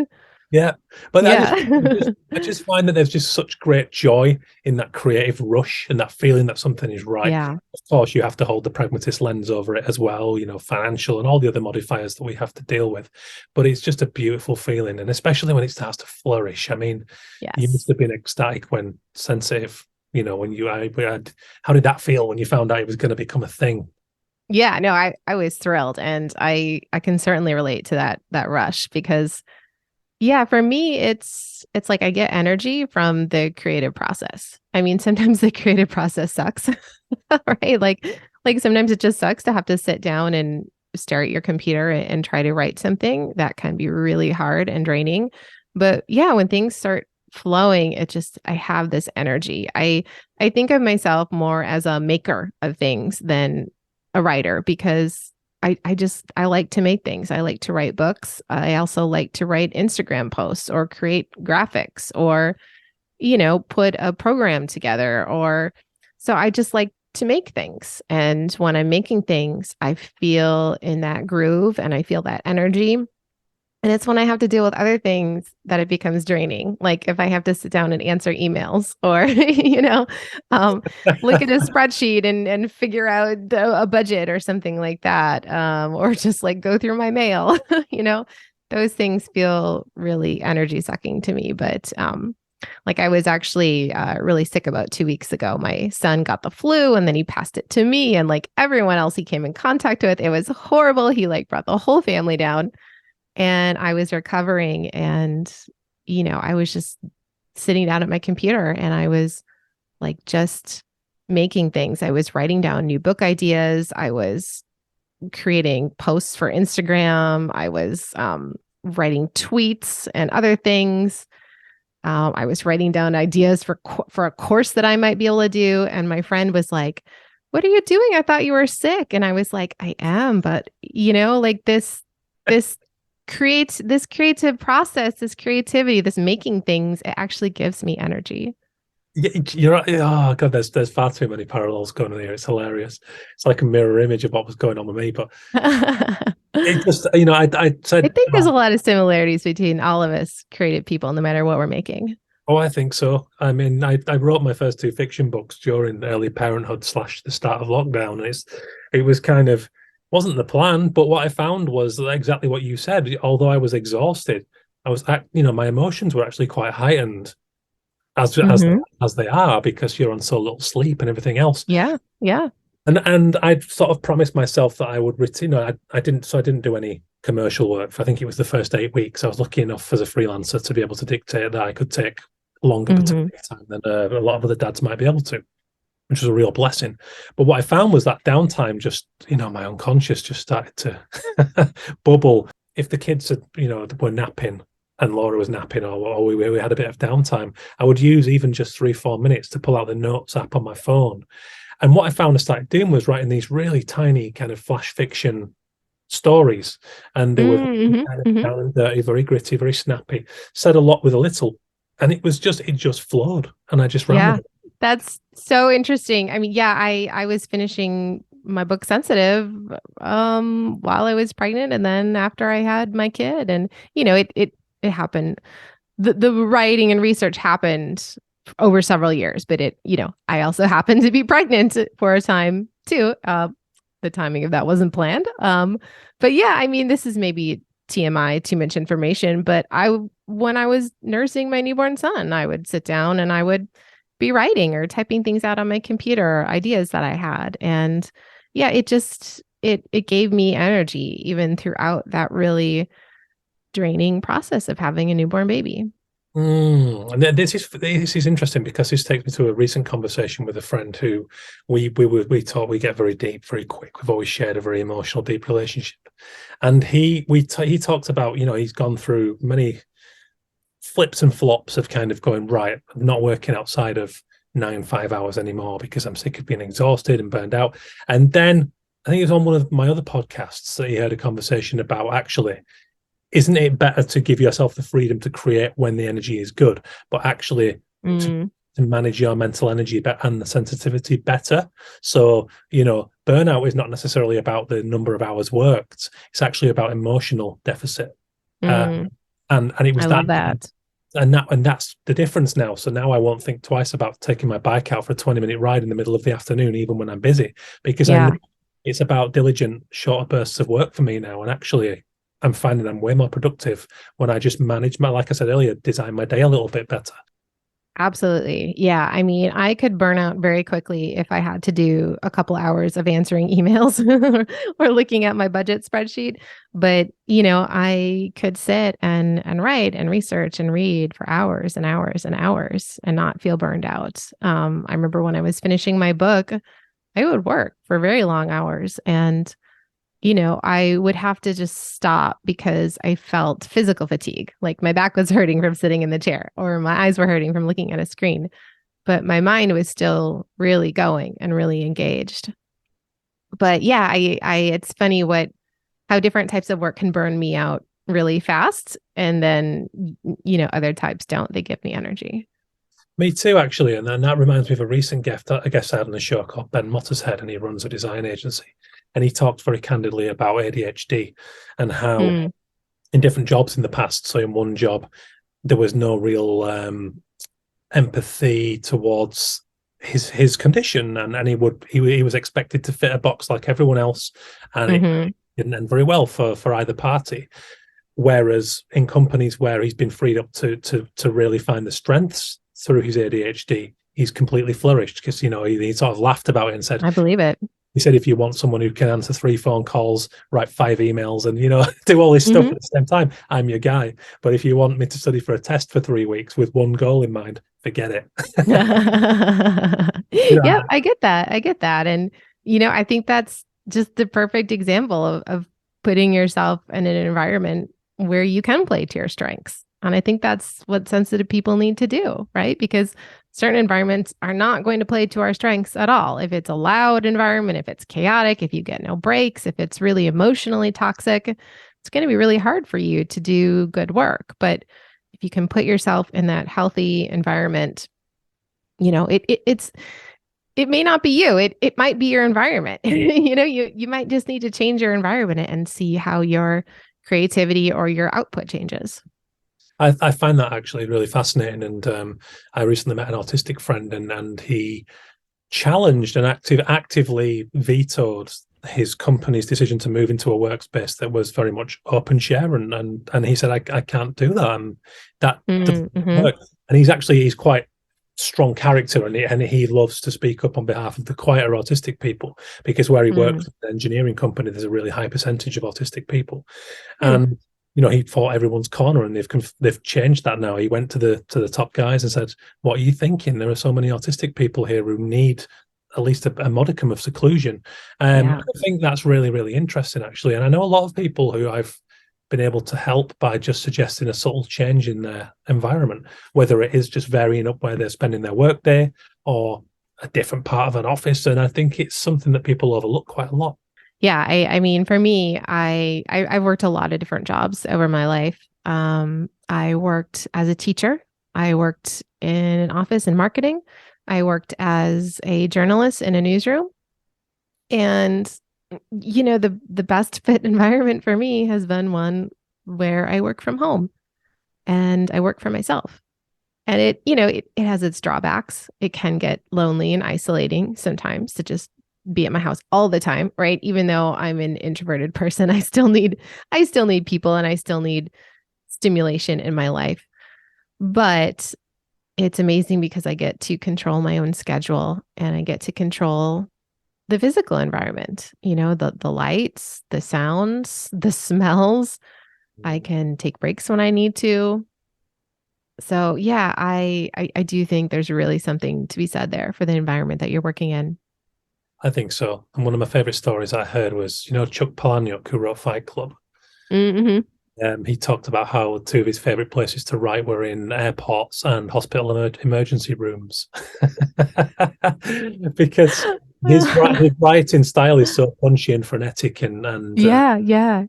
Yeah. But I just, Yeah. I just find that there's just such great joy in that creative rush and that feeling that something is right. Yeah. Of course, you have to hold the pragmatist lens over it as well, financial and all the other modifiers that we have to deal with. But it's just a beautiful feeling. And especially when it starts to flourish. I mean, you Yes. must have been ecstatic when Sensitive, when how did that feel when you found out it was going to become a thing? Yeah, no, I was thrilled and I can certainly relate to that rush because yeah, for me it's like I get energy from the creative process. I mean, sometimes the creative process sucks. Right? Like sometimes it just sucks to have to sit down and stare at your computer and try to write something. That can be really hard and draining. But yeah, when things start flowing, I have this energy. I think of myself more as a maker of things than a writer because I like to make things. I like to write books. I also like to write Instagram posts or create graphics or put a program together or so I just like to make things. And when I'm making things, I feel in that groove and I feel that energy. And it's when I have to deal with other things that it becomes draining. Like if I have to sit down and answer emails or, um, look at a spreadsheet and figure out a budget or something like that. Or just like go through my mail, those things feel really energy sucking to me. But like I was actually really sick about 2 weeks ago. My son got the flu and then he passed it to me and like everyone else he came in contact with. It was horrible. He like brought the whole family down and I was recovering and I was just sitting down at my computer and I was like just making things. I was writing down new book ideas. I was creating posts for Instagram. I was writing tweets and other things. I was writing down ideas for a course that I might be able to do. And my friend was like, "What are you doing? I thought you were sick." And I was like, "I am, but like this creates this creative process, this creativity, this making things. It actually gives me energy." Yeah, you're right. Oh God, there's far too many parallels going on here. It's hilarious. It's like a mirror image of what was going on with me. But I it just, I said, think there's a lot of similarities between all of us creative people, no matter what we're making. oh, I think so. I mean, I wrote my first two fiction books during early parenthood / the start of lockdown, and it was kind of wasn't the plan, but what I found was exactly what you said. Although I was exhausted, my emotions were actually quite heightened as as Hmm. as they are because you're on so little sleep and everything else. Yeah, yeah. And I'd sort of promised myself that I would, I didn't do any commercial work. I think it was the first 8 weeks. I was lucky enough as a freelancer to be able to dictate that I could take longer Hmm. paternity time than a lot of other dads might be able to, which was a real blessing. But what I found was that downtime just, my unconscious just started to bubble. If the kids had, were napping and Laura was napping or we had a bit of downtime, I would use even just 3-4 minutes to pull out the notes app on my phone. And what I found I started doing was writing these really tiny kind of flash fiction stories. And they were Hmm. kind of Hmm. down and dirty, very gritty, very snappy, said a lot with a little. And it just flowed. And I just ran with Yeah. it. That's so interesting. I mean, yeah, I was finishing my book Sensitive while I was pregnant and then after I had my kid. And it happened. The writing and research happened over several years, but I also happened to be pregnant for a time too. The timing of that wasn't planned. But yeah, I mean, this is maybe TMI, too much information, but when I was nursing my newborn son, I would sit down and I would be writing or typing things out on my computer, ideas that I had. And yeah, it gave me energy even throughout that really draining process of having a newborn baby. And this is interesting because this takes me to a recent conversation with a friend who we thought we get very deep very quick. We've always shared a very emotional, deep relationship, and he talked about he's gone through many flips and flops of kind of going, right, I'm not working outside of 5 hours anymore because I'm sick of being exhausted and burned out. And then I think it was on one of my other podcasts that he heard a conversation about, actually, isn't it better to give yourself the freedom to create when the energy is good, but actually to manage your mental energy and the sensitivity better? So, burnout is not necessarily about the number of hours worked. It's actually about emotional deficit. And it was I that, love that. and that's the difference now. So now I won't think twice about taking my bike out for a 20-minute ride in the middle of the afternoon, even when I'm busy, because I know it's about diligent, shorter bursts of work for me now. And actually, I'm finding I'm way more productive when I just manage like I said earlier, design my day a little bit better. Absolutely. Yeah. I mean, I could burn out very quickly if I had to do a couple hours of answering emails or looking at my budget spreadsheet. But, I could sit and write and research and read for hours and hours and hours and not feel burned out. I remember when I was finishing my book, I would work for very long hours and I would have to just stop because I felt physical fatigue. Like my back was hurting from sitting in the chair or my eyes were hurting from looking at a screen, but my mind was still really going and really engaged. But yeah, it's funny how different types of work can burn me out really fast. And then, other types don't. They give me energy. Me too, actually. And then that reminds me of a recent guest I had on the show called Ben Mottershead, and he runs a design agency. And he talked very candidly about ADHD and how in different jobs in the past, so in one job, there was no real empathy towards his condition, and he was expected to fit a box like everyone else, and it didn't end very well for either party. Whereas in companies where he's been freed up to really find the strengths through his ADHD, he's completely flourished because he sort of laughed about it and said, I believe it. He said, if you want someone who can answer 3 phone calls, write 5 emails, and do all this stuff at the same time, I'm your guy. But if you want me to study for a test for 3 weeks with one goal in mind, forget it. Yep, I get that. And I think that's just the perfect example of putting yourself in an environment where you can play to your strengths. And I think that's what sensitive people need to do, right? Because certain environments are not going to play to our strengths at all. If it's a loud environment, if it's chaotic, if you get no breaks, if it's really emotionally toxic, it's going to be really hard for you to do good work. But if you can put yourself in that healthy environment, it may not be you. It might be your environment. You might just need to change your environment and see how your creativity or your output changes. I find that actually really fascinating. And I recently met an autistic friend, and he challenged and actively vetoed his company's decision to move into a workspace that was very much open share. And he said, I can't do that. And that doesn't work. And he's quite strong character, and he loves to speak up on behalf of the quieter autistic people, because where he works in an engineering company, there's a really high percentage of autistic people. And he fought everyone's corner, and they've changed that now. He went to the top guys and said, "What are you thinking? There are so many autistic people here who need at least a modicum of seclusion." I think that's really, really interesting, actually. And I know a lot of people who I've been able to help by just suggesting a subtle change in their environment, whether it is just varying up where they're spending their workday or a different part of an office. And I think it's something that people overlook quite a lot. Yeah, I mean, for me, I've worked a lot of different jobs over my life. I worked as a teacher. I worked in an office in marketing. I worked as a journalist in a newsroom. And, the best fit environment for me has been one where I work from home and I work for myself. And it has its drawbacks. It can get lonely and isolating sometimes to just be at my house all the time, right? Even though I'm an introverted person, I still need people and I still need stimulation in my life. But it's amazing because I get to control my own schedule and I get to control the physical environment, the lights, the sounds, the smells. I can take breaks when I need to. So yeah, I do think there's really something to be said there for the environment that you're working in. I think so. And one of my favorite stories I heard was, Chuck Palahniuk, who wrote Fight Club. Mm-hmm. He talked about how two of his favorite places to write were in airports and hospital emergency rooms, because his writing style is so punchy and frenetic, and Yeah, yeah.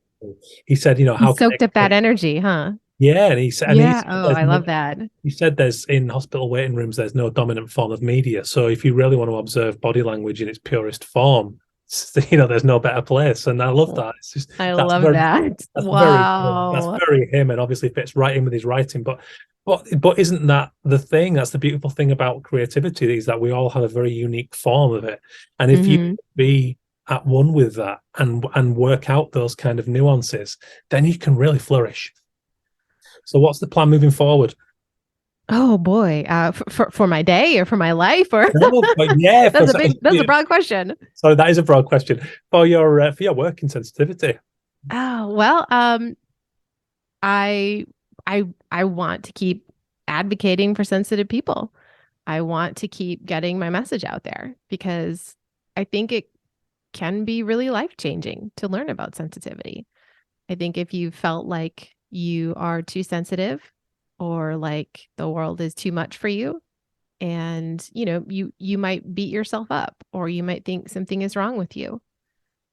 he said, He how can soaked up that energy, huh? yeah, and he said, Yeah. Oh, I love that. he said there's in hospital waiting rooms there's no dominant form of media, so if you really want to observe body language in its purest form, there's no better place, and I love that. It's just I that's love very that. that's very that's Wow. very him, and obviously fits right in with his writing. But isn't that the thing? That's the beautiful thing about creativity, is that we all have a very unique form of it, and if you Mm-hmm. be at one with that and work out those kind of nuances, then you can really flourish. So, what's the plan moving forward? Oh boy. For my day or for my life or No, but yeah, that's a broad question. so that is a broad question for your working sensitivity. Oh, well, I I want to keep advocating for sensitive people. I want to keep getting my message out there because I think it can be really life-changing to learn about sensitivity. I think if you felt like you are too sensitive or like the world is too much for you and you might beat yourself up or you might think something is wrong with you.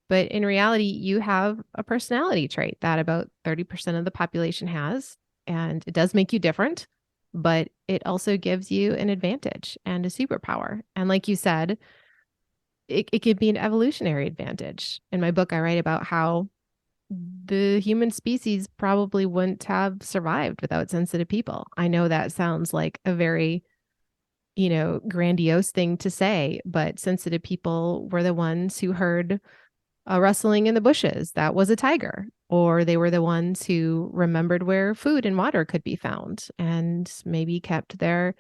But in reality, you have a personality trait that about 30% of the population has, and it does make you different, but it also gives you an advantage and a superpower. And like you said, it could be an evolutionary advantage. In my book, I write about how the human species probably wouldn't have survived without sensitive people. I know that sounds like a very, grandiose thing to say, but sensitive people were the ones who heard a rustling in the bushes that was a tiger, or they were the ones who remembered where food and water could be found and maybe kept their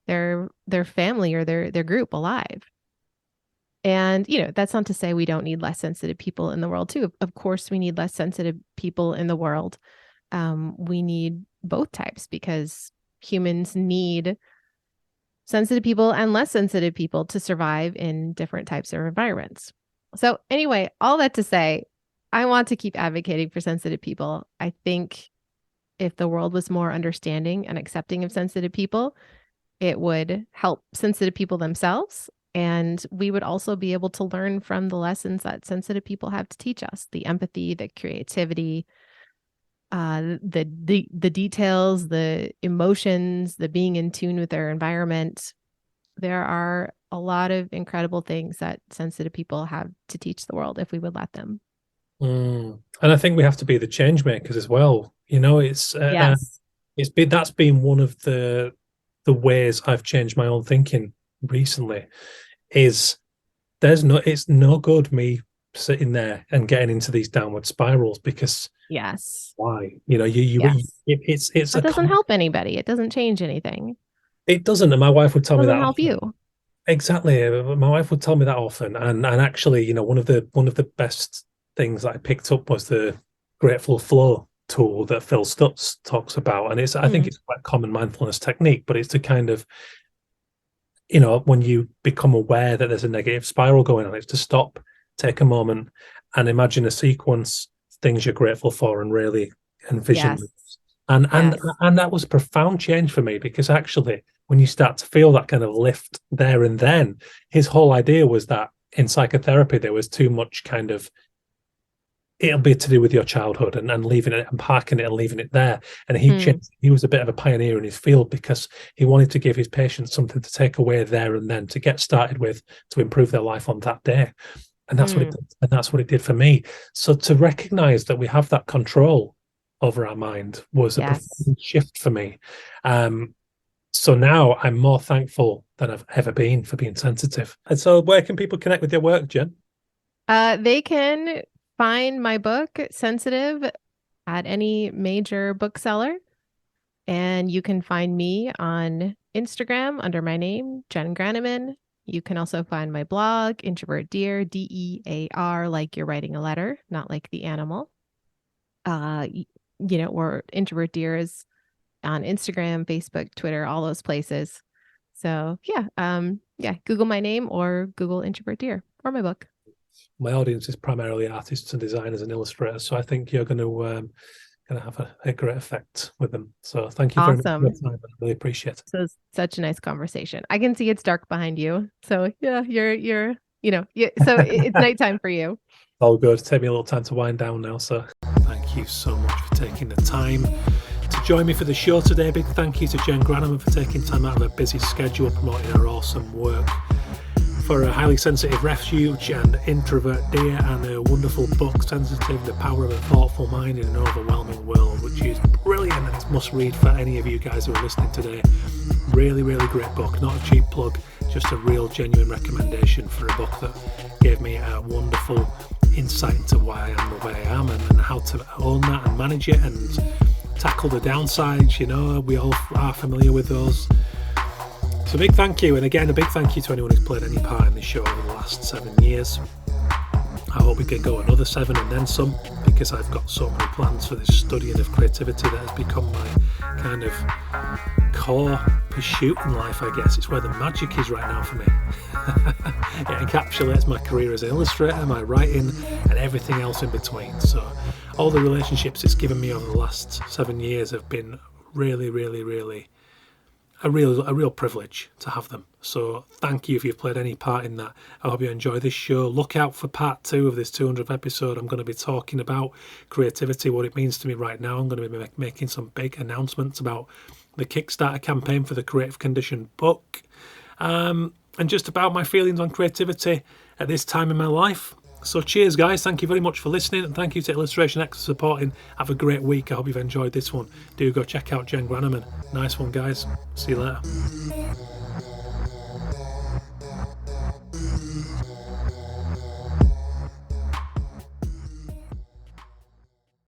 family or their group alive. And that's not to say we don't need less sensitive people in the world too. Of course, we need less sensitive people in the world. We need both types because humans need sensitive people and less sensitive people to survive in different types of environments. So, anyway, all that to say, I want to keep advocating for sensitive people. I think if the world was more understanding and accepting of sensitive people, it would help sensitive people themselves. And we would also be able to learn from the lessons that sensitive people have to teach us, the empathy, the creativity, the details, the emotions, the being in tune with their environment. There are a lot of incredible things that sensitive people have to teach the world if we would let them. And I think we have to be the change makers as well. Yes. That's been one of the ways I've changed my own thinking recently. Is it's no good me sitting there and getting into these downward spirals, because Yes. why? You Yes. it's That a doesn't help anybody. It doesn't change anything. it doesn't. And my wife would tell It me doesn't that help you. often. Exactly. My wife would tell me that often. And actually, one of the best things that I picked up was the Grateful Flow tool that Phil Stutz talks about. And I think Mm. it's quite a common mindfulness technique, but it's to kind of, when you become aware that there's a negative spiral going on, it's to stop, take a moment, and imagine a sequence, things you're grateful for, and really envision them. Yes. And and Yes. and that was a profound change for me, because actually, when you start to feel that kind of lift there and then, his whole idea was that in psychotherapy there was too much kind of it'll be to do with your childhood and leaving it and parking it and leaving it there. And he was a bit of a pioneer in his field because he wanted to give his patients something to take away there and then to get started with to improve their life on that day. And that's what it did. And that's what it did for me. So to recognize that we have that control over our mind was a profound shift for me. So now I'm more thankful than I've ever been for being sensitive. And so where can people connect with your work, Jen? They can find my book, Sensitive, at any major bookseller. And you can find me on Instagram under my name, Jenn Granneman. You can also find my blog, Introvert Dear, DEAR, like you're writing a letter, not like the animal. Or Introvert Dear is on Instagram, Facebook, Twitter, all those places. So Google my name or Google Introvert Dear or my book. My audience is primarily artists and designers and illustrators, so I think you're going to have a great effect with them. So thank you very much for your time. I really appreciate it. So it's such a nice conversation. I can see it's dark behind you. So yeah, you're so it's nighttime for you. All good. Take me a little time to wind down now. So thank you so much for taking the time to join me for the show today. Big thank you to Jenn Granneman for taking time out of her busy schedule promoting her awesome work for a highly sensitive refuge and Introvert Dear, and a wonderful book, Sensitive, The Power of a Thoughtful Mind in an Overwhelming World, which is brilliant and must read for any of you guys who are listening today. Really, really great book. Not a cheap plug, just a real genuine recommendation for a book that gave me a wonderful insight into why I am the way I am and how to own that and manage it and tackle the downsides. We all are familiar with those. So big thank you, and again a big thank you to anyone who's played any part in this show over the last 7 years. I hope we can go another 7 and then some, because I've got so many plans for this studying of creativity that has become my kind of core pursuit in life, I guess. It's where the magic is right now for me. It encapsulates my career as an illustrator, my writing, and everything else in between. So all the relationships it's given me over the last 7 years have been really, really, really a real privilege to have them. So thank you if you've played any part in that. I hope you enjoy this show. Look out for part 2 of this 200th episode. I'm going to be talking about creativity, what it means to me right now. I'm going to be making some big announcements about the Kickstarter campaign for the Creative Condition book, and just about my feelings on creativity at this time in my life. So cheers, guys. Thank you very much for listening, and thank you to Illustration X for supporting. Have a great week. I hope you've enjoyed this one. Do go check out Jenn Granneman. Nice one, guys. See you later.